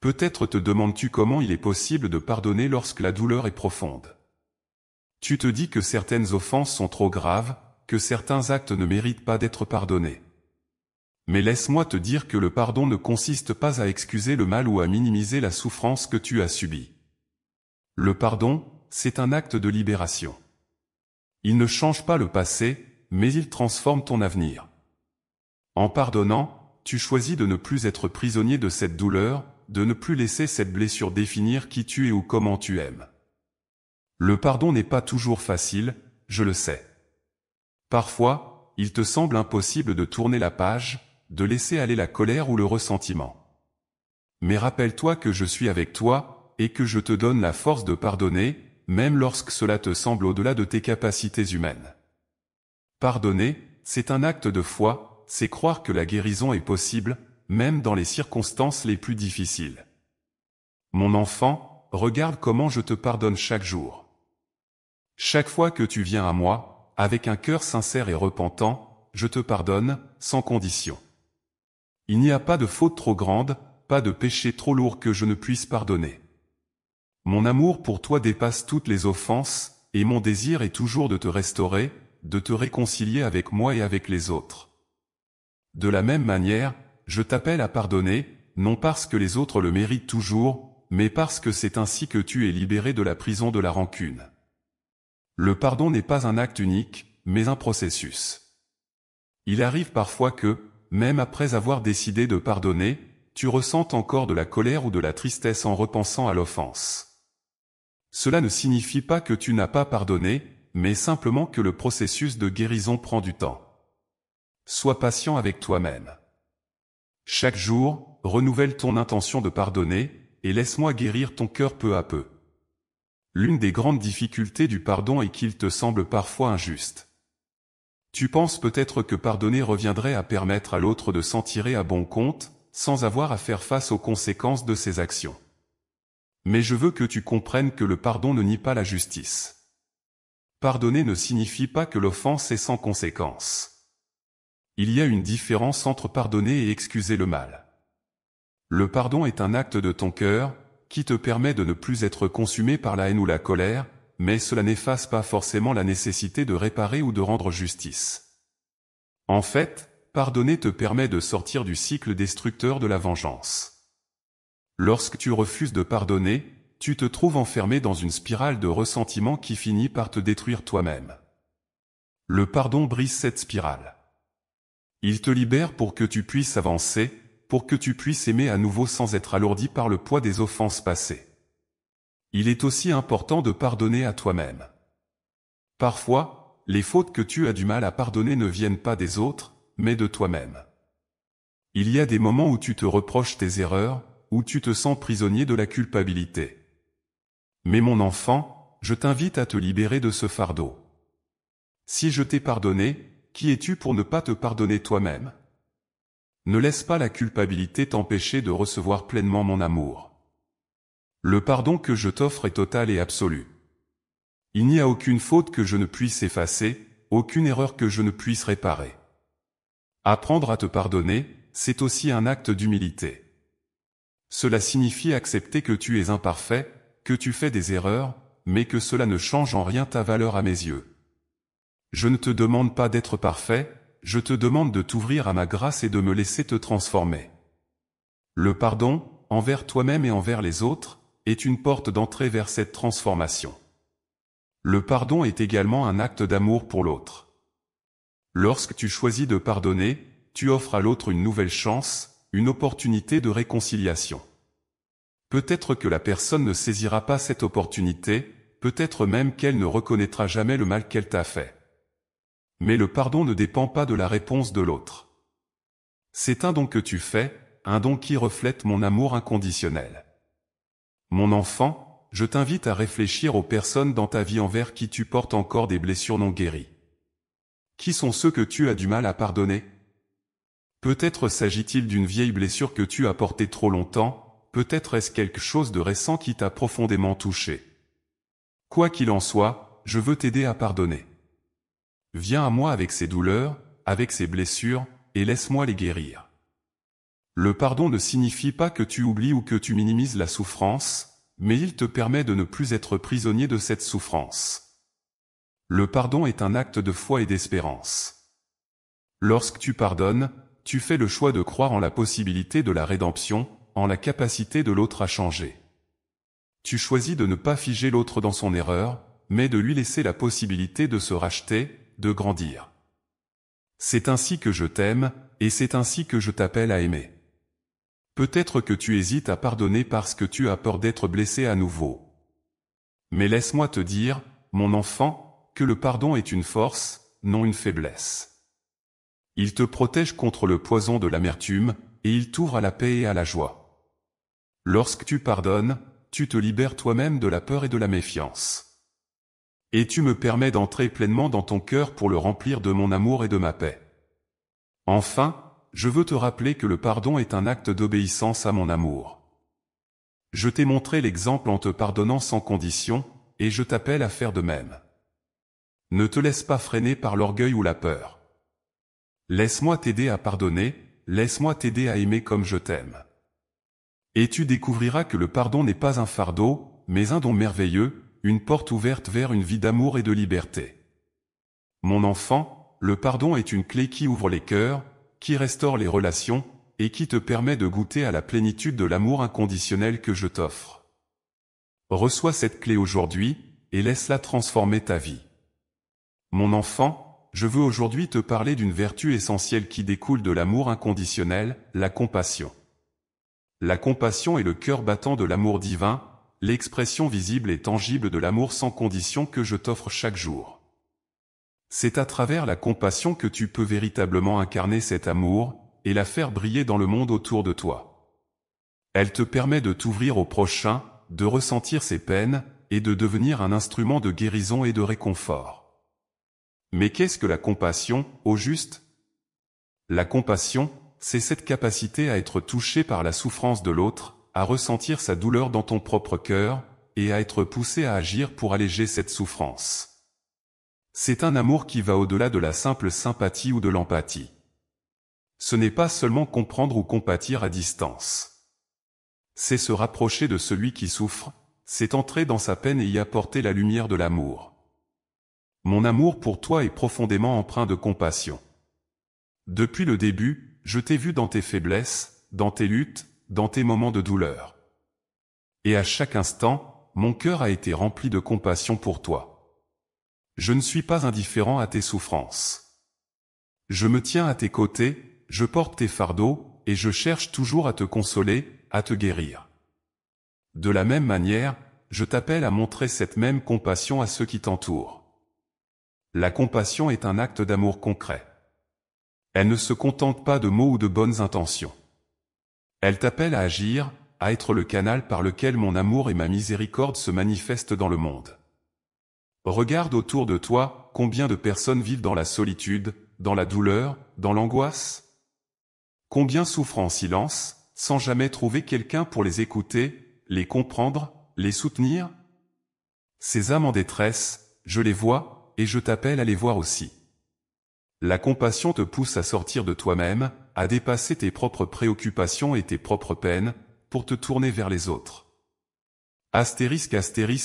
Peut-être te demandes-tu comment il est possible de pardonner lorsque la douleur est profonde. Tu te dis que certaines offenses sont trop graves, que certains actes ne méritent pas d'être pardonnés. Mais laisse-moi te dire que le pardon ne consiste pas à excuser le mal ou à minimiser la souffrance que tu as subie. Le pardon, c'est un acte de libération. Il ne change pas le passé, mais il transforme ton avenir. En pardonnant, tu choisis de ne plus être prisonnier de cette douleur, de ne plus laisser cette blessure définir qui tu es ou comment tu aimes. Le pardon n'est pas toujours facile, je le sais. Parfois, il te semble impossible de tourner la page, de laisser aller la colère ou le ressentiment. Mais rappelle-toi que je suis avec toi, et que je te donne la force de pardonner, même lorsque cela te semble au-delà de tes capacités humaines. Pardonner, c'est un acte de foi, c'est croire que la guérison est possible, même dans les circonstances les plus difficiles. Mon enfant, regarde comment je te pardonne chaque jour. Chaque fois que tu viens à moi, avec un cœur sincère et repentant, je te pardonne, sans condition. Il n'y a pas de faute trop grande, pas de péché trop lourd que je ne puisse pardonner. Mon amour pour toi dépasse toutes les offenses, et mon désir est toujours de te restaurer, de te réconcilier avec moi et avec les autres. De la même manière, je t'appelle à pardonner, non parce que les autres le méritent toujours, mais parce que c'est ainsi que tu es libéré de la prison de la rancune. Le pardon n'est pas un acte unique, mais un processus. Il arrive parfois que, même après avoir décidé de pardonner, tu ressentes encore de la colère ou de la tristesse en repensant à l'offense. Cela ne signifie pas que tu n'as pas pardonné, mais simplement que le processus de guérison prend du temps. Sois patient avec toi-même. Chaque jour, renouvelle ton intention de pardonner, et laisse-moi guérir ton cœur peu à peu. L'une des grandes difficultés du pardon est qu'il te semble parfois injuste. Tu penses peut-être que pardonner reviendrait à permettre à l'autre de s'en tirer à bon compte, sans avoir à faire face aux conséquences de ses actions. Mais je veux que tu comprennes que le pardon ne nie pas la justice. Pardonner ne signifie pas que l'offense est sans conséquence. Il y a une différence entre pardonner et excuser le mal. Le pardon est un acte de ton cœur, qui te permet de ne plus être consumé par la haine ou la colère, mais cela n'efface pas forcément la nécessité de réparer ou de rendre justice. En fait, pardonner te permet de sortir du cycle destructeur de la vengeance. Lorsque tu refuses de pardonner, tu te trouves enfermé dans une spirale de ressentiment qui finit par te détruire toi-même. Le pardon brise cette spirale. Il te libère pour que tu puisses avancer, pour que tu puisses aimer à nouveau sans être alourdi par le poids des offenses passées. Il est aussi important de pardonner à toi-même. Parfois, les fautes que tu as du mal à pardonner ne viennent pas des autres, mais de toi-même. Il y a des moments où tu te reproches tes erreurs, où tu te sens prisonnier de la culpabilité. Mais mon enfant, je t'invite à te libérer de ce fardeau. Si je t'ai pardonné, qui es-tu pour ne pas te pardonner toi-même? Ne laisse pas la culpabilité t'empêcher de recevoir pleinement mon amour. Le pardon que je t'offre est total et absolu. Il n'y a aucune faute que je ne puisse effacer, aucune erreur que je ne puisse réparer. Apprendre à te pardonner, c'est aussi un acte d'humilité. Cela signifie accepter que tu es imparfait, que tu fais des erreurs, mais que cela ne change en rien ta valeur à mes yeux. Je ne te demande pas d'être parfait, je te demande de t'ouvrir à ma grâce et de me laisser te transformer. Le pardon, envers toi-même et envers les autres, est une porte d'entrée vers cette transformation. Le pardon est également un acte d'amour pour l'autre. Lorsque tu choisis de pardonner, tu offres à l'autre une nouvelle chance, une opportunité de réconciliation. Peut-être que la personne ne saisira pas cette opportunité, peut-être même qu'elle ne reconnaîtra jamais le mal qu'elle t'a fait. Mais le pardon ne dépend pas de la réponse de l'autre. C'est un don que tu fais, un don qui reflète mon amour inconditionnel. Mon enfant, je t'invite à réfléchir aux personnes dans ta vie envers qui tu portes encore des blessures non guéries. Qui sont ceux que tu as du mal à pardonner? Peut-être s'agit-il d'une vieille blessure que tu as portée trop longtemps, peut-être est-ce quelque chose de récent qui t'a profondément touché. Quoi qu'il en soit, je veux t'aider à pardonner. Viens à moi avec ces douleurs, avec ces blessures, et laisse-moi les guérir. Le pardon ne signifie pas que tu oublies ou que tu minimises la souffrance, mais il te permet de ne plus être prisonnier de cette souffrance. Le pardon est un acte de foi et d'espérance. Lorsque tu pardonnes, tu fais le choix de croire en la possibilité de la rédemption, en la capacité de l'autre à changer. Tu choisis de ne pas figer l'autre dans son erreur, mais de lui laisser la possibilité de se racheter, de grandir. C'est ainsi que je t'aime, et c'est ainsi que je t'appelle à aimer. Peut-être que tu hésites à pardonner parce que tu as peur d'être blessé à nouveau. Mais laisse-moi te dire, mon enfant, que le pardon est une force, non une faiblesse. Il te protège contre le poison de l'amertume, et il t'ouvre à la paix et à la joie. Lorsque tu pardonnes, tu te libères toi-même de la peur et de la méfiance. Et tu me permets d'entrer pleinement dans ton cœur pour le remplir de mon amour et de ma paix. Enfin, je veux te rappeler que le pardon est un acte d'obéissance à mon amour. Je t'ai montré l'exemple en te pardonnant sans condition, et je t'appelle à faire de même. Ne te laisse pas freiner par l'orgueil ou la peur. Laisse-moi t'aider à pardonner, laisse-moi t'aider à aimer comme je t'aime. Et tu découvriras que le pardon n'est pas un fardeau, mais un don merveilleux, une porte ouverte vers une vie d'amour et de liberté. Mon enfant, le pardon est une clé qui ouvre les cœurs, qui restaure les relations, et qui te permet de goûter à la plénitude de l'amour inconditionnel que je t'offre. Reçois cette clé aujourd'hui, et laisse-la transformer ta vie. Mon enfant, je veux aujourd'hui te parler d'une vertu essentielle qui découle de l'amour inconditionnel, la compassion. La compassion est le cœur battant de l'amour divin, l'expression visible et tangible de l'amour sans condition que je t'offre chaque jour. C'est à travers la compassion que tu peux véritablement incarner cet amour, et la faire briller dans le monde autour de toi. Elle te permet de t'ouvrir au prochain, de ressentir ses peines, et de devenir un instrument de guérison et de réconfort. Mais qu'est-ce que la compassion, au juste? La compassion, c'est cette capacité à être touché par la souffrance de l'autre, à ressentir sa douleur dans ton propre cœur, et à être poussé à agir pour alléger cette souffrance. C'est un amour qui va au-delà de la simple sympathie ou de l'empathie. Ce n'est pas seulement comprendre ou compatir à distance. C'est se rapprocher de celui qui souffre, c'est entrer dans sa peine et y apporter la lumière de l'amour. Mon amour pour toi est profondément empreint de compassion. Depuis le début, je t'ai vu dans tes faiblesses, dans tes luttes, dans tes moments de douleur. Et à chaque instant, mon cœur a été rempli de compassion pour toi. Je ne suis pas indifférent à tes souffrances. Je me tiens à tes côtés, je porte tes fardeaux, et je cherche toujours à te consoler, à te guérir. De la même manière, je t'appelle à montrer cette même compassion à ceux qui t'entourent. La compassion est un acte d'amour concret. Elle ne se contente pas de mots ou de bonnes intentions. Elle t'appelle à agir, à être le canal par lequel mon amour et ma miséricorde se manifestent dans le monde. Regarde autour de toi, combien de personnes vivent dans la solitude, dans la douleur, dans l'angoisse? Combien souffrent en silence, sans jamais trouver quelqu'un pour les écouter, les comprendre, les soutenir? Ces âmes en détresse, je les vois, et je t'appelle à les voir aussi. La compassion te pousse à sortir de toi-même, à dépasser tes propres préoccupations et tes propres peines, pour te tourner vers les autres. Astérisque,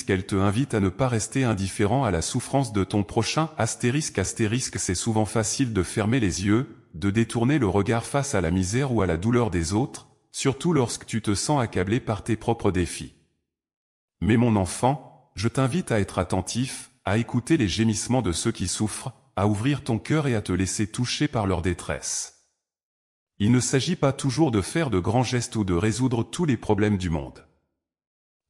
elle te invite à ne pas rester indifférent à la souffrance de ton prochain. Astérisque, c'est souvent facile de fermer les yeux, de détourner le regard face à la misère ou à la douleur des autres, surtout lorsque tu te sens accablé par tes propres défis. Mais mon enfant, je t'invite à être attentif, à écouter les gémissements de ceux qui souffrent, à ouvrir ton cœur et à te laisser toucher par leur détresse. Il ne s'agit pas toujours de faire de grands gestes ou de résoudre tous les problèmes du monde.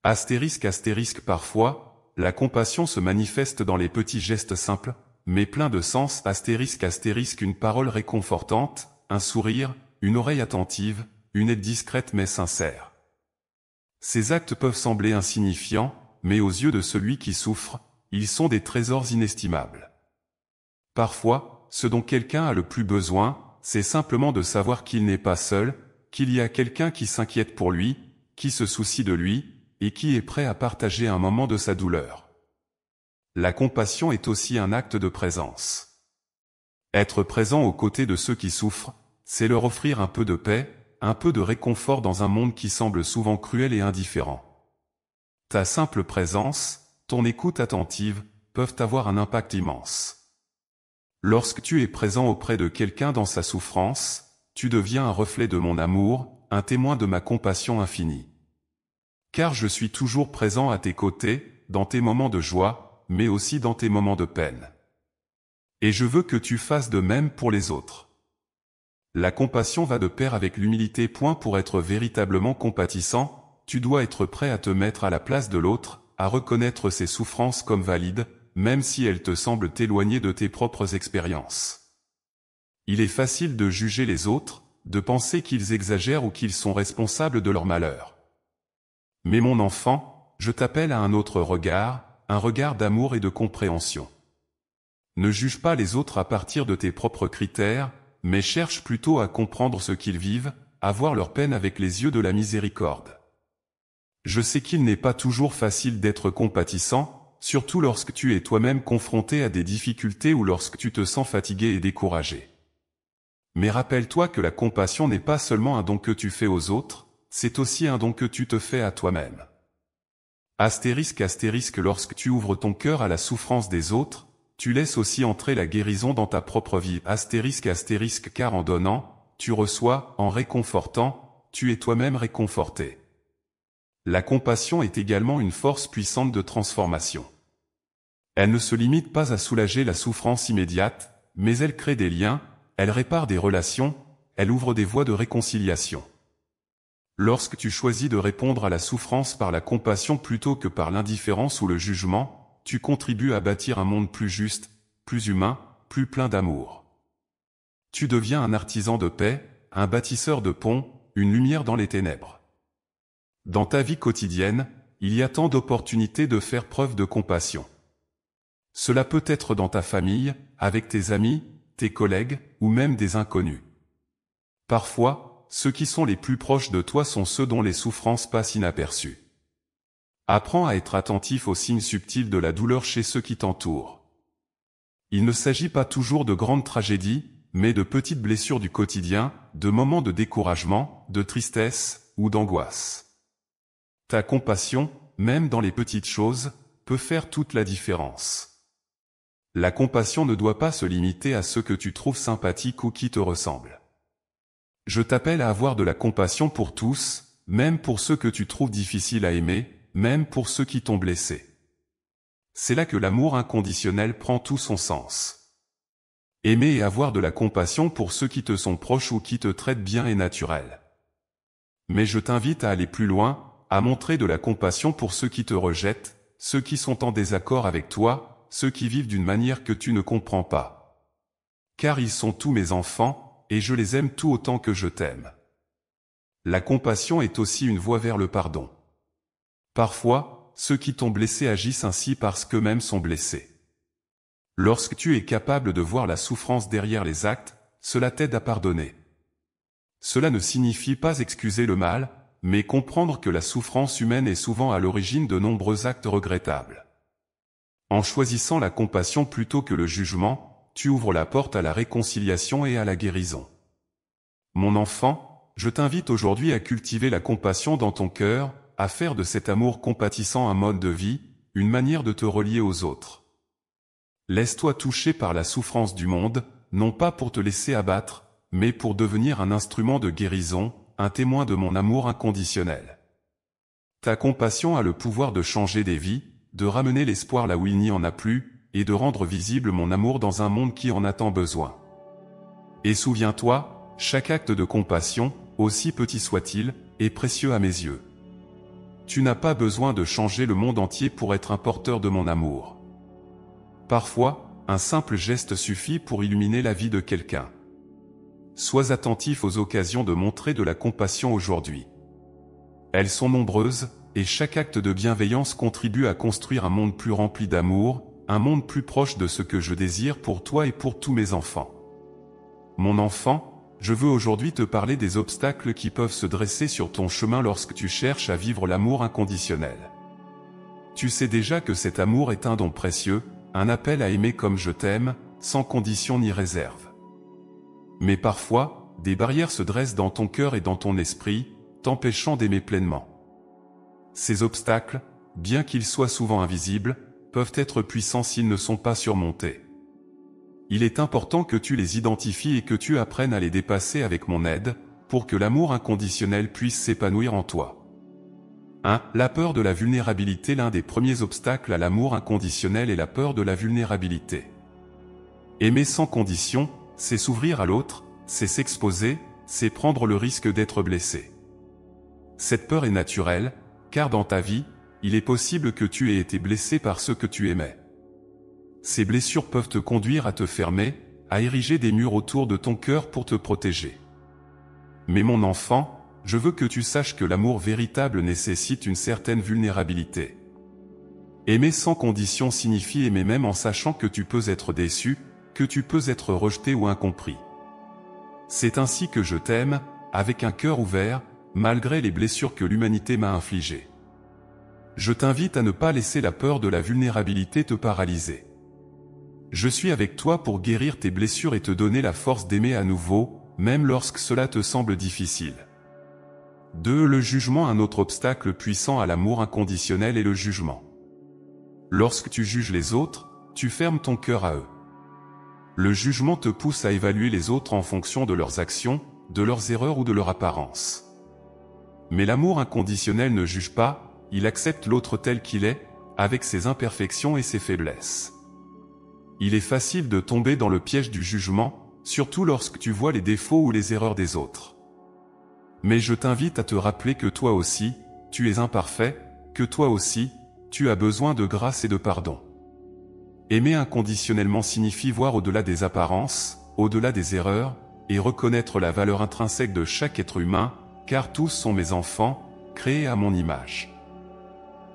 Astérisque parfois, la compassion se manifeste dans les petits gestes simples, mais pleins de sens. Astérisque une parole réconfortante, un sourire, une oreille attentive, une aide discrète mais sincère. Ces actes peuvent sembler insignifiants, mais aux yeux de celui qui souffre, ils sont des trésors inestimables. Parfois, ce dont quelqu'un a le plus besoin, c'est simplement de savoir qu'il n'est pas seul, qu'il y a quelqu'un qui s'inquiète pour lui, qui se soucie de lui, et qui est prêt à partager un moment de sa douleur. La compassion est aussi un acte de présence. Être présent aux côtés de ceux qui souffrent, c'est leur offrir un peu de paix, un peu de réconfort dans un monde qui semble souvent cruel et indifférent. Ta simple présence, ton écoute attentive, peuvent avoir un impact immense. Lorsque tu es présent auprès de quelqu'un dans sa souffrance, tu deviens un reflet de mon amour, un témoin de ma compassion infinie. Car je suis toujours présent à tes côtés, dans tes moments de joie, mais aussi dans tes moments de peine. Et je veux que tu fasses de même pour les autres. La compassion va de pair avec l'humilité. Pour être véritablement compatissant, tu dois être prêt à te mettre à la place de l'autre, à reconnaître ses souffrances comme valides, même si elles te semblent t'éloigner de tes propres expériences. Il est facile de juger les autres, de penser qu'ils exagèrent ou qu'ils sont responsables de leur malheur. Mais mon enfant, je t'appelle à un autre regard, un regard d'amour et de compréhension. Ne juge pas les autres à partir de tes propres critères, mais cherche plutôt à comprendre ce qu'ils vivent, à voir leur peine avec les yeux de la miséricorde. Je sais qu'il n'est pas toujours facile d'être compatissant, surtout lorsque tu es toi-même confronté à des difficultés ou lorsque tu te sens fatigué et découragé. Mais rappelle-toi que la compassion n'est pas seulement un don que tu fais aux autres, c'est aussi un don que tu te fais à toi-même. Astérisque lorsque tu ouvres ton cœur à la souffrance des autres, tu laisses aussi entrer la guérison dans ta propre vie. Astérisque car en donnant, tu reçois, en réconfortant, tu es toi-même réconforté. La compassion est également une force puissante de transformation. Elle ne se limite pas à soulager la souffrance immédiate, mais elle crée des liens, elle répare des relations, elle ouvre des voies de réconciliation. Lorsque tu choisis de répondre à la souffrance par la compassion plutôt que par l'indifférence ou le jugement, tu contribues à bâtir un monde plus juste, plus humain, plus plein d'amour. Tu deviens un artisan de paix, un bâtisseur de ponts, une lumière dans les ténèbres. Dans ta vie quotidienne, il y a tant d'opportunités de faire preuve de compassion. Cela peut être dans ta famille, avec tes amis, tes collègues, ou même des inconnus. Parfois, ceux qui sont les plus proches de toi sont ceux dont les souffrances passent inaperçues. Apprends à être attentif aux signes subtils de la douleur chez ceux qui t'entourent. Il ne s'agit pas toujours de grandes tragédies, mais de petites blessures du quotidien, de moments de découragement, de tristesse, ou d'angoisse. Ta compassion, même dans les petites choses, peut faire toute la différence. La compassion ne doit pas se limiter à ceux que tu trouves sympathiques ou qui te ressemblent. Je t'appelle à avoir de la compassion pour tous, même pour ceux que tu trouves difficiles à aimer, même pour ceux qui t'ont blessé. C'est là que l'amour inconditionnel prend tout son sens. Aimer et avoir de la compassion pour ceux qui te sont proches ou qui te traitent bien est naturel. Mais je t'invite à aller plus loin, à montrer de la compassion pour ceux qui te rejettent, ceux qui sont en désaccord avec toi, ceux qui vivent d'une manière que tu ne comprends pas. Car ils sont tous mes enfants, et je les aime tout autant que je t'aime. La compassion est aussi une voie vers le pardon. Parfois, ceux qui t'ont blessé agissent ainsi parce qu'eux-mêmes sont blessés. Lorsque tu es capable de voir la souffrance derrière les actes, cela t'aide à pardonner. Cela ne signifie pas excuser le mal, mais comprendre que la souffrance humaine est souvent à l'origine de nombreux actes regrettables. En choisissant la compassion plutôt que le jugement, tu ouvres la porte à la réconciliation et à la guérison. Mon enfant, je t'invite aujourd'hui à cultiver la compassion dans ton cœur, à faire de cet amour compatissant un mode de vie, une manière de te relier aux autres. Laisse-toi toucher par la souffrance du monde, non pas pour te laisser abattre, mais pour devenir un instrument de guérison, un témoin de mon amour inconditionnel. Ta compassion a le pouvoir de changer des vies, de ramener l'espoir là où il n'y en a plus, et de rendre visible mon amour dans un monde qui en a tant besoin. Et souviens-toi, chaque acte de compassion, aussi petit soit-il, est précieux à mes yeux. Tu n'as pas besoin de changer le monde entier pour être un porteur de mon amour. Parfois, un simple geste suffit pour illuminer la vie de quelqu'un. Sois attentif aux occasions de montrer de la compassion aujourd'hui. Elles sont nombreuses, et chaque acte de bienveillance contribue à construire un monde plus rempli d'amour, un monde plus proche de ce que je désire pour toi et pour tous mes enfants. Mon enfant, je veux aujourd'hui te parler des obstacles qui peuvent se dresser sur ton chemin lorsque tu cherches à vivre l'amour inconditionnel. Tu sais déjà que cet amour est un don précieux, un appel à aimer comme je t'aime, sans condition ni réserve. Mais parfois, des barrières se dressent dans ton cœur et dans ton esprit, t'empêchant d'aimer pleinement. Ces obstacles, bien qu'ils soient souvent invisibles, peuvent être puissants s'ils ne sont pas surmontés. Il est important que tu les identifies et que tu apprennes à les dépasser avec mon aide, pour que l'amour inconditionnel puisse s'épanouir en toi. 1. La peur de la vulnérabilité. L'un des premiers obstacles à l'amour inconditionnel est la peur de la vulnérabilité. Aimer sans condition, c'est s'ouvrir à l'autre, c'est s'exposer, c'est prendre le risque d'être blessé. Cette peur est naturelle, car dans ta vie, il est possible que tu aies été blessé par ceux que tu aimais. Ces blessures peuvent te conduire à te fermer, à ériger des murs autour de ton cœur pour te protéger. Mais mon enfant, je veux que tu saches que l'amour véritable nécessite une certaine vulnérabilité. Aimer sans condition signifie aimer même en sachant que tu peux être déçu, que tu peux être rejeté ou incompris. C'est ainsi que je t'aime, avec un cœur ouvert, malgré les blessures que l'humanité m'a infligées. Je t'invite à ne pas laisser la peur de la vulnérabilité te paralyser. Je suis avec toi pour guérir tes blessures et te donner la force d'aimer à nouveau, même lorsque cela te semble difficile. 2. Le jugement. Un autre obstacle puissant à l'amour inconditionnel est le jugement. Lorsque tu juges les autres, tu fermes ton cœur à eux. Le jugement te pousse à évaluer les autres en fonction de leurs actions, de leurs erreurs ou de leur apparence. Mais l'amour inconditionnel ne juge pas, il accepte l'autre tel qu'il est, avec ses imperfections et ses faiblesses. Il est facile de tomber dans le piège du jugement, surtout lorsque tu vois les défauts ou les erreurs des autres. Mais je t'invite à te rappeler que toi aussi, tu es imparfait, que toi aussi, tu as besoin de grâce et de pardon. Aimer inconditionnellement signifie voir au-delà des apparences, au-delà des erreurs, et reconnaître la valeur intrinsèque de chaque être humain, car tous sont mes enfants, créés à mon image.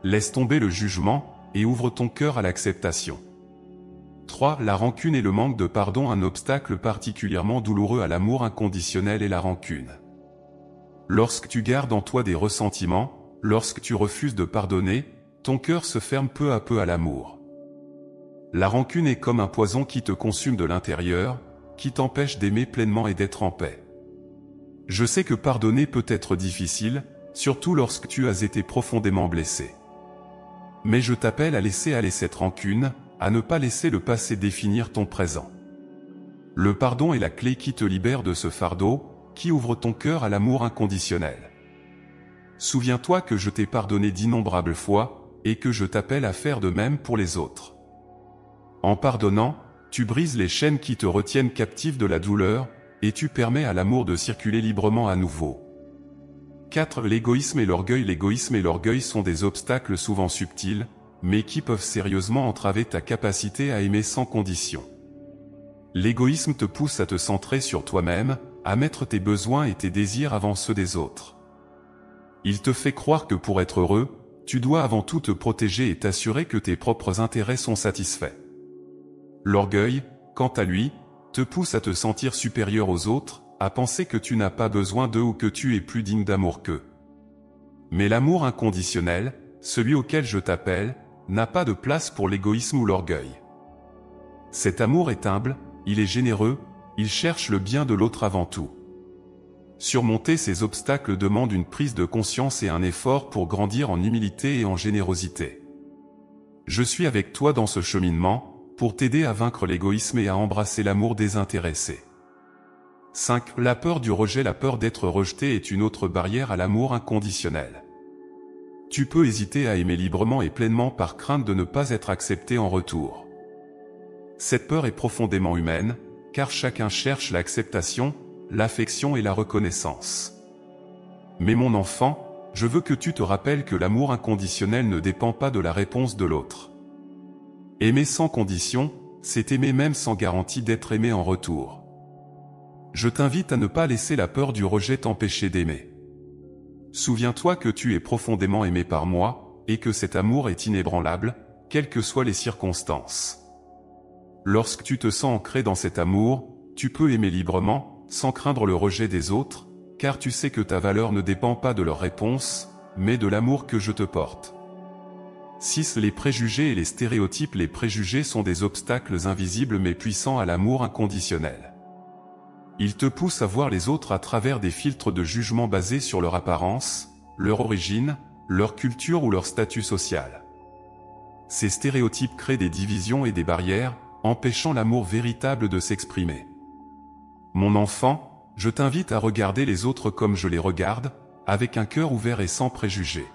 Laisse tomber le jugement, et ouvre ton cœur à l'acceptation. 3. La rancune et le manque de pardon. Un obstacle particulièrement douloureux à l'amour inconditionnel est la rancune. Lorsque tu gardes en toi des ressentiments, lorsque tu refuses de pardonner, ton cœur se ferme peu à peu à l'amour. La rancune est comme un poison qui te consume de l'intérieur, qui t'empêche d'aimer pleinement et d'être en paix. Je sais que pardonner peut être difficile, surtout lorsque tu as été profondément blessé. Mais je t'appelle à laisser aller cette rancune, à ne pas laisser le passé définir ton présent. Le pardon est la clé qui te libère de ce fardeau, qui ouvre ton cœur à l'amour inconditionnel. Souviens-toi que je t'ai pardonné d'innombrables fois, et que je t'appelle à faire de même pour les autres. En pardonnant, tu brises les chaînes qui te retiennent captif de la douleur, et tu permets à l'amour de circuler librement à nouveau. 4. L'égoïsme et l'orgueil. L'égoïsme et l'orgueil sont des obstacles souvent subtils, mais qui peuvent sérieusement entraver ta capacité à aimer sans condition. L'égoïsme te pousse à te centrer sur toi-même, à mettre tes besoins et tes désirs avant ceux des autres. Il te fait croire que pour être heureux, tu dois avant tout te protéger et t'assurer que tes propres intérêts sont satisfaits. L'orgueil, quant à lui, te pousse à te sentir supérieur aux autres, à penser que tu n'as pas besoin d'eux ou que tu es plus digne d'amour qu'eux. Mais l'amour inconditionnel, celui auquel je t'appelle, n'a pas de place pour l'égoïsme ou l'orgueil. Cet amour est humble, il est généreux, il cherche le bien de l'autre avant tout. Surmonter ces obstacles demande une prise de conscience et un effort pour grandir en humilité et en générosité. Je suis avec toi dans ce cheminement, pour t'aider à vaincre l'égoïsme et à embrasser l'amour désintéressé. 5. La peur du rejet. La peur d'être rejeté est une autre barrière à l'amour inconditionnel. Tu peux hésiter à aimer librement et pleinement par crainte de ne pas être accepté en retour. Cette peur est profondément humaine, car chacun cherche l'acceptation, l'affection et la reconnaissance. Mais mon enfant, je veux que tu te rappelles que l'amour inconditionnel ne dépend pas de la réponse de l'autre. Aimer sans condition, c'est aimer même sans garantie d'être aimé en retour. Je t'invite à ne pas laisser la peur du rejet t'empêcher d'aimer. Souviens-toi que tu es profondément aimé par moi, et que cet amour est inébranlable, quelles que soient les circonstances. Lorsque tu te sens ancré dans cet amour, tu peux aimer librement, sans craindre le rejet des autres, car tu sais que ta valeur ne dépend pas de leur réponse, mais de l'amour que je te porte. 6. Les préjugés et les stéréotypes. Les préjugés sont des obstacles invisibles mais puissants à l'amour inconditionnel. Ils te poussent à voir les autres à travers des filtres de jugement basés sur leur apparence, leur origine, leur culture ou leur statut social. Ces stéréotypes créent des divisions et des barrières, empêchant l'amour véritable de s'exprimer. Mon enfant, je t'invite à regarder les autres comme je les regarde, avec un cœur ouvert et sans préjugés.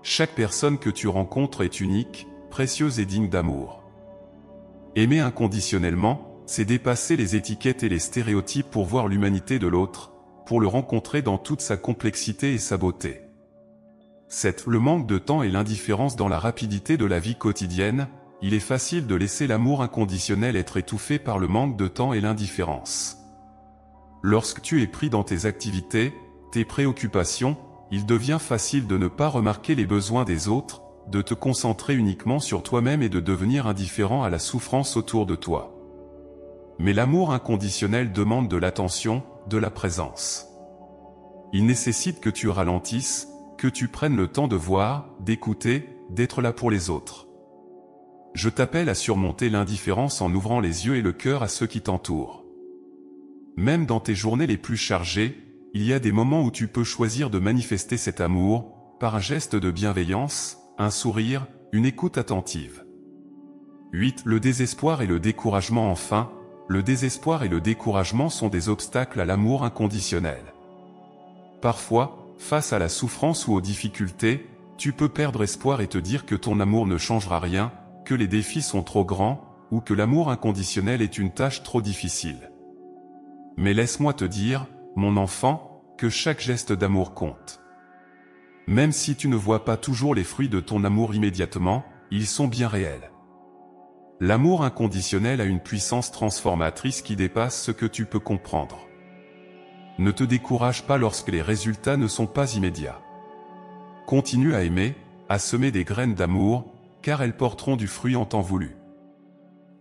Chaque personne que tu rencontres est unique, précieuse et digne d'amour. Aimer inconditionnellement, c'est dépasser les étiquettes et les stéréotypes pour voir l'humanité de l'autre, pour le rencontrer dans toute sa complexité et sa beauté. 7. Le manque de temps et l'indifférence. Dans la rapidité de la vie quotidienne, il est facile de laisser l'amour inconditionnel être étouffé par le manque de temps et l'indifférence. Lorsque tu es pris dans tes activités, tes préoccupations, il devient facile de ne pas remarquer les besoins des autres, de te concentrer uniquement sur toi-même et de devenir indifférent à la souffrance autour de toi. Mais l'amour inconditionnel demande de l'attention, de la présence. Il nécessite que tu ralentisses, que tu prennes le temps de voir, d'écouter, d'être là pour les autres. Je t'appelle à surmonter l'indifférence en ouvrant les yeux et le cœur à ceux qui t'entourent. Même dans tes journées les plus chargées, il y a des moments où tu peux choisir de manifester cet amour, par un geste de bienveillance, un sourire, une écoute attentive. 8. Le désespoir et le découragement. Enfin, le désespoir et le découragement sont des obstacles à l'amour inconditionnel. Parfois, face à la souffrance ou aux difficultés, tu peux perdre espoir et te dire que ton amour ne changera rien, que les défis sont trop grands, ou que l'amour inconditionnel est une tâche trop difficile. Mais laisse-moi te dire, mon enfant, que chaque geste d'amour compte. Même si tu ne vois pas toujours les fruits de ton amour immédiatement, ils sont bien réels. L'amour inconditionnel a une puissance transformatrice qui dépasse ce que tu peux comprendre. Ne te décourage pas lorsque les résultats ne sont pas immédiats. Continue à aimer, à semer des graines d'amour, car elles porteront du fruit en temps voulu.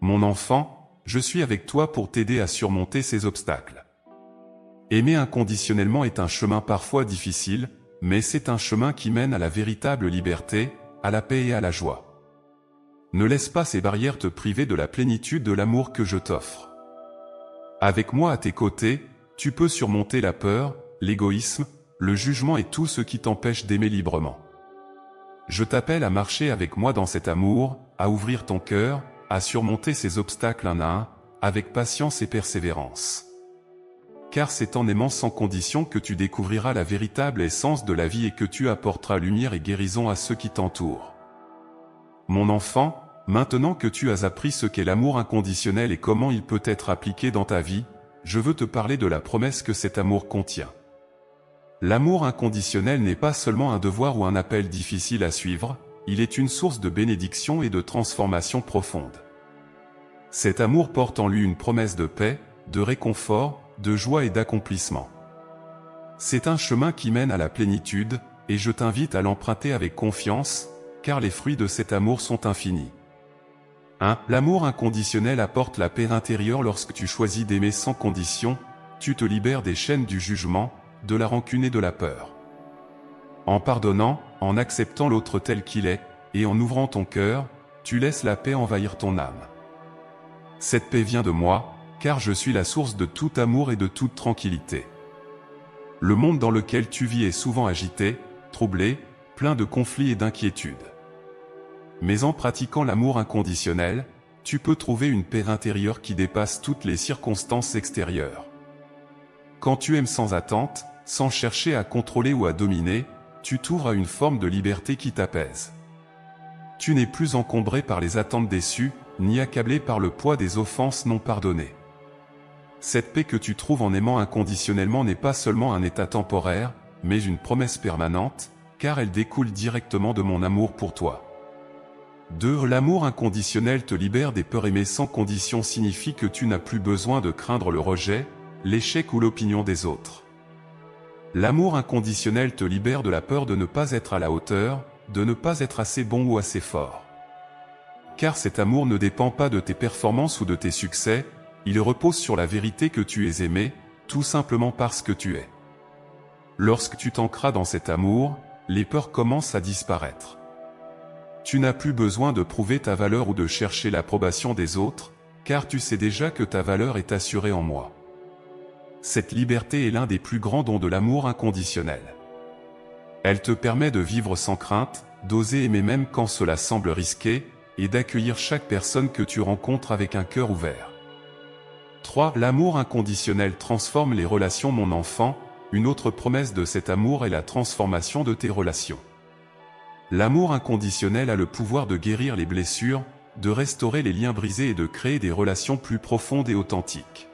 Mon enfant, je suis avec toi pour t'aider à surmonter ces obstacles. Aimer inconditionnellement est un chemin parfois difficile, mais c'est un chemin qui mène à la véritable liberté, à la paix et à la joie. Ne laisse pas ces barrières te priver de la plénitude de l'amour que je t'offre. Avec moi à tes côtés, tu peux surmonter la peur, l'égoïsme, le jugement et tout ce qui t'empêche d'aimer librement. Je t'appelle à marcher avec moi dans cet amour, à ouvrir ton cœur, à surmonter ces obstacles un à un, avec patience et persévérance. Car c'est en aimant sans condition que tu découvriras la véritable essence de la vie et que tu apporteras lumière et guérison à ceux qui t'entourent. Mon enfant, maintenant que tu as appris ce qu'est l'amour inconditionnel et comment il peut être appliqué dans ta vie, je veux te parler de la promesse que cet amour contient. L'amour inconditionnel n'est pas seulement un devoir ou un appel difficile à suivre, il est une source de bénédiction et de transformation profonde. Cet amour porte en lui une promesse de paix, de réconfort, de joie et d'accomplissement. C'est un chemin qui mène à la plénitude, et je t'invite à l'emprunter avec confiance, car les fruits de cet amour sont infinis. 1. L'amour inconditionnel apporte la paix intérieure. Lorsque tu choisis d'aimer sans condition, tu te libères des chaînes du jugement, de la rancune et de la peur. En pardonnant, en acceptant l'autre tel qu'il est, et en ouvrant ton cœur, tu laisses la paix envahir ton âme. Cette paix vient de moi, car je suis la source de tout amour et de toute tranquillité. Le monde dans lequel tu vis est souvent agité, troublé, plein de conflits et d'inquiétudes. Mais en pratiquant l'amour inconditionnel, tu peux trouver une paix intérieure qui dépasse toutes les circonstances extérieures. Quand tu aimes sans attente, sans chercher à contrôler ou à dominer, tu t'ouvres à une forme de liberté qui t'apaise. Tu n'es plus encombré par les attentes déçues, ni accablé par le poids des offenses non pardonnées. Cette paix que tu trouves en aimant inconditionnellement n'est pas seulement un état temporaire, mais une promesse permanente, car elle découle directement de mon amour pour toi. 2. L'amour inconditionnel te libère des peurs. Aimer sans condition signifie que tu n'as plus besoin de craindre le rejet, l'échec ou l'opinion des autres. L'amour inconditionnel te libère de la peur de ne pas être à la hauteur, de ne pas être assez bon ou assez fort. Car cet amour ne dépend pas de tes performances ou de tes succès, il repose sur la vérité que tu es aimé, tout simplement parce que tu es. Lorsque tu t'ancras dans cet amour, les peurs commencent à disparaître. Tu n'as plus besoin de prouver ta valeur ou de chercher l'approbation des autres, car tu sais déjà que ta valeur est assurée en moi. Cette liberté est l'un des plus grands dons de l'amour inconditionnel. Elle te permet de vivre sans crainte, d'oser aimer même quand cela semble risqué, et d'accueillir chaque personne que tu rencontres avec un cœur ouvert. 3. L'amour inconditionnel transforme les relations. Mon enfant, une autre promesse de cet amour est la transformation de tes relations. L'amour inconditionnel a le pouvoir de guérir les blessures, de restaurer les liens brisés et de créer des relations plus profondes et authentiques.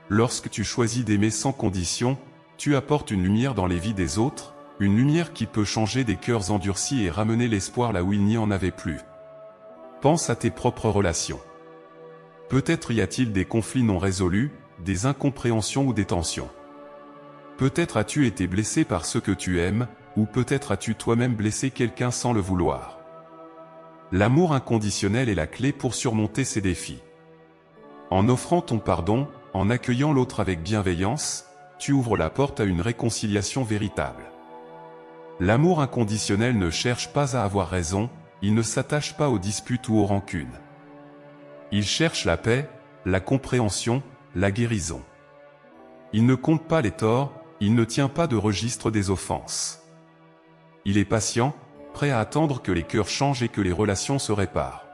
Lorsque tu choisis d'aimer sans condition, tu apportes une lumière dans les vies des autres, une lumière qui peut changer des cœurs endurcis et ramener l'espoir là où il n'y en avait plus. Pense à tes propres relations. Peut-être y a-t-il des conflits non résolus, des incompréhensions ou des tensions. Peut-être as-tu été blessé par ceux que tu aimes, ou peut-être as-tu toi-même blessé quelqu'un sans le vouloir. L'amour inconditionnel est la clé pour surmonter ces défis. En offrant ton pardon, en accueillant l'autre avec bienveillance, tu ouvres la porte à une réconciliation véritable. L'amour inconditionnel ne cherche pas à avoir raison, il ne s'attache pas aux disputes ou aux rancunes. Il cherche la paix, la compréhension, la guérison. Il ne compte pas les torts, il ne tient pas de registre des offenses. Il est patient, prêt à attendre que les cœurs changent et que les relations se réparent.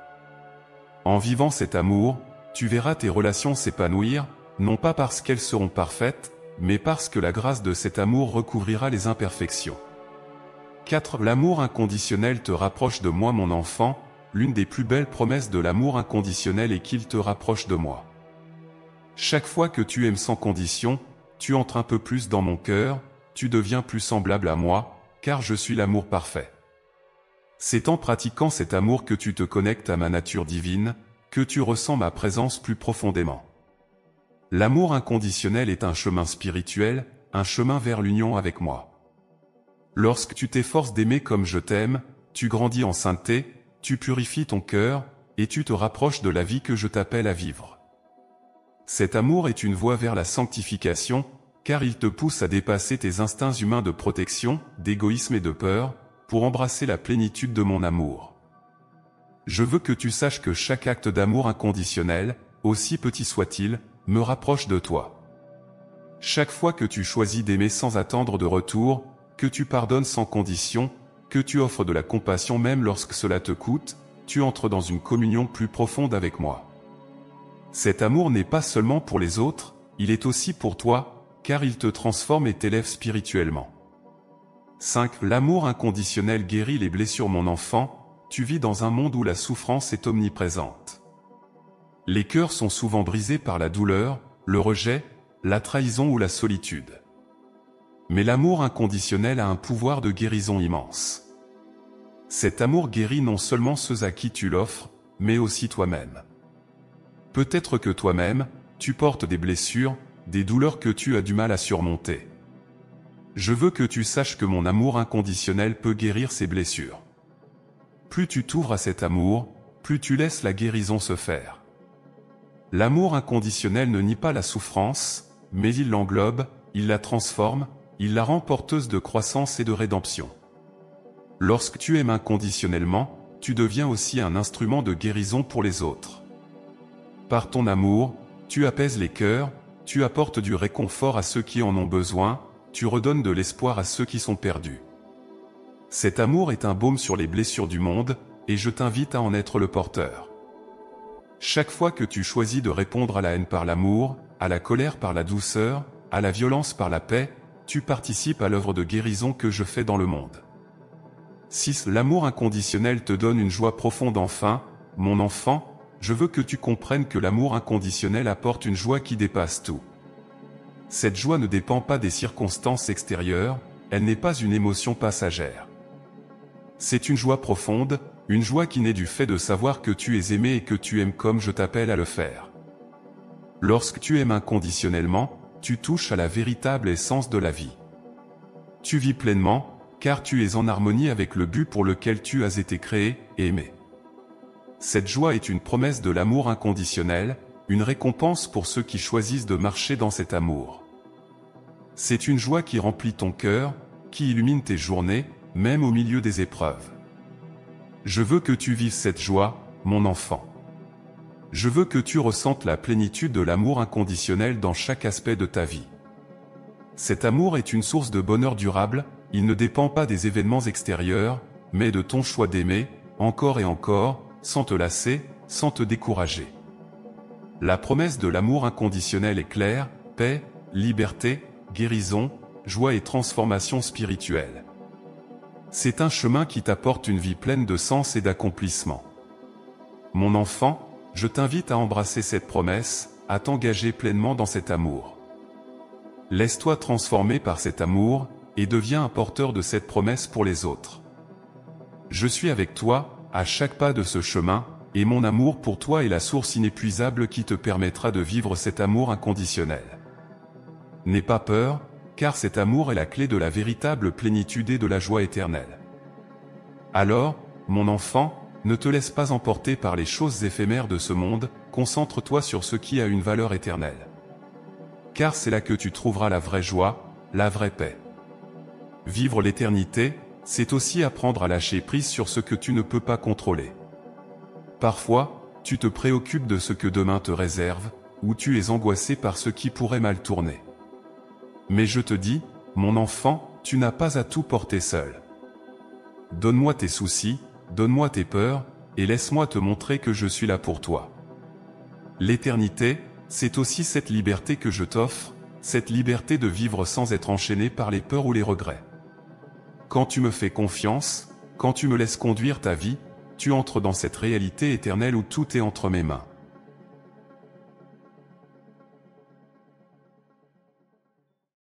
En vivant cet amour, tu verras tes relations s'épanouir, non pas parce qu'elles seront parfaites, mais parce que la grâce de cet amour recouvrira les imperfections. 4. L'amour inconditionnel te rapproche de moi. Mon enfant, l'une des plus belles promesses de l'amour inconditionnel est qu'il te rapproche de moi. Chaque fois que tu aimes sans condition, tu entres un peu plus dans mon cœur, tu deviens plus semblable à moi, car je suis l'amour parfait. C'est en pratiquant cet amour que tu te connectes à ma nature divine, que tu ressens ma présence plus profondément. L'amour inconditionnel est un chemin spirituel, un chemin vers l'union avec moi. Lorsque tu t'efforces d'aimer comme je t'aime, tu grandis en sainteté, tu purifies ton cœur, et tu te rapproches de la vie que je t'appelle à vivre. Cet amour est une voie vers la sanctification, car il te pousse à dépasser tes instincts humains de protection, d'égoïsme et de peur, pour embrasser la plénitude de mon amour. Je veux que tu saches que chaque acte d'amour inconditionnel, aussi petit soit-il, me rapproche de toi. Chaque fois que tu choisis d'aimer sans attendre de retour, que tu pardonnes sans condition, que tu offres de la compassion même lorsque cela te coûte, tu entres dans une communion plus profonde avec moi. Cet amour n'est pas seulement pour les autres, il est aussi pour toi, car il te transforme et t'élève spirituellement. 5. L'amour inconditionnel guérit les blessures. Mon enfant, tu vis dans un monde où la souffrance est omniprésente. Les cœurs sont souvent brisés par la douleur, le rejet, la trahison ou la solitude. Mais l'amour inconditionnel a un pouvoir de guérison immense. Cet amour guérit non seulement ceux à qui tu l'offres, mais aussi toi-même. Peut-être que toi-même, tu portes des blessures, des douleurs que tu as du mal à surmonter. Je veux que tu saches que mon amour inconditionnel peut guérir ces blessures. Plus tu t'ouvres à cet amour, plus tu laisses la guérison se faire. L'amour inconditionnel ne nie pas la souffrance, mais il l'englobe, il la transforme, il la rend porteuse de croissance et de rédemption. Lorsque tu aimes inconditionnellement, tu deviens aussi un instrument de guérison pour les autres. Par ton amour, tu apaises les cœurs, tu apportes du réconfort à ceux qui en ont besoin, tu redonnes de l'espoir à ceux qui sont perdus. Cet amour est un baume sur les blessures du monde, et je t'invite à en être le porteur. Chaque fois que tu choisis de répondre à la haine par l'amour, à la colère par la douceur, à la violence par la paix, tu participes à l'œuvre de guérison que je fais dans le monde. 6. L'amour inconditionnel te donne une joie profonde. Enfin, mon enfant, je veux que tu comprennes que l'amour inconditionnel apporte une joie qui dépasse tout. Cette joie ne dépend pas des circonstances extérieures, elle n'est pas une émotion passagère. C'est une joie profonde, une joie qui naît du fait de savoir que tu es aimé et que tu aimes comme je t'appelle à le faire. Lorsque tu aimes inconditionnellement, tu touches à la véritable essence de la vie. Tu vis pleinement, car tu es en harmonie avec le but pour lequel tu as été créé et aimé. Cette joie est une promesse de l'amour inconditionnel, une récompense pour ceux qui choisissent de marcher dans cet amour. C'est une joie qui remplit ton cœur, qui illumine tes journées, même au milieu des épreuves. Je veux que tu vives cette joie, mon enfant. Je veux que tu ressentes la plénitude de l'amour inconditionnel dans chaque aspect de ta vie. Cet amour est une source de bonheur durable, il ne dépend pas des événements extérieurs, mais de ton choix d'aimer, encore et encore, sans te lasser, sans te décourager. La promesse de l'amour inconditionnel est claire, paix, liberté, guérison, joie et transformation spirituelle. C'est un chemin qui t'apporte une vie pleine de sens et d'accomplissement. Mon enfant, je t'invite à embrasser cette promesse, à t'engager pleinement dans cet amour. Laisse-toi transformer par cet amour, et deviens un porteur de cette promesse pour les autres. Je suis avec toi, à chaque pas de ce chemin, et mon amour pour toi est la source inépuisable qui te permettra de vivre cet amour inconditionnel. N'aie pas peur, car cet amour est la clé de la véritable plénitude et de la joie éternelle. Alors, mon enfant, ne te laisse pas emporter par les choses éphémères de ce monde, concentre-toi sur ce qui a une valeur éternelle. Car c'est là que tu trouveras la vraie joie, la vraie paix. Vivre l'éternité, c'est aussi apprendre à lâcher prise sur ce que tu ne peux pas contrôler. Parfois, tu te préoccupes de ce que demain te réserve, ou tu es angoissé par ce qui pourrait mal tourner. Mais je te dis, mon enfant, tu n'as pas à tout porter seul. Donne-moi tes soucis, donne-moi tes peurs, et laisse-moi te montrer que je suis là pour toi. L'éternité, c'est aussi cette liberté que je t'offre, cette liberté de vivre sans être enchaîné par les peurs ou les regrets. Quand tu me fais confiance, quand tu me laisses conduire ta vie, tu entres dans cette réalité éternelle où tout est entre mes mains.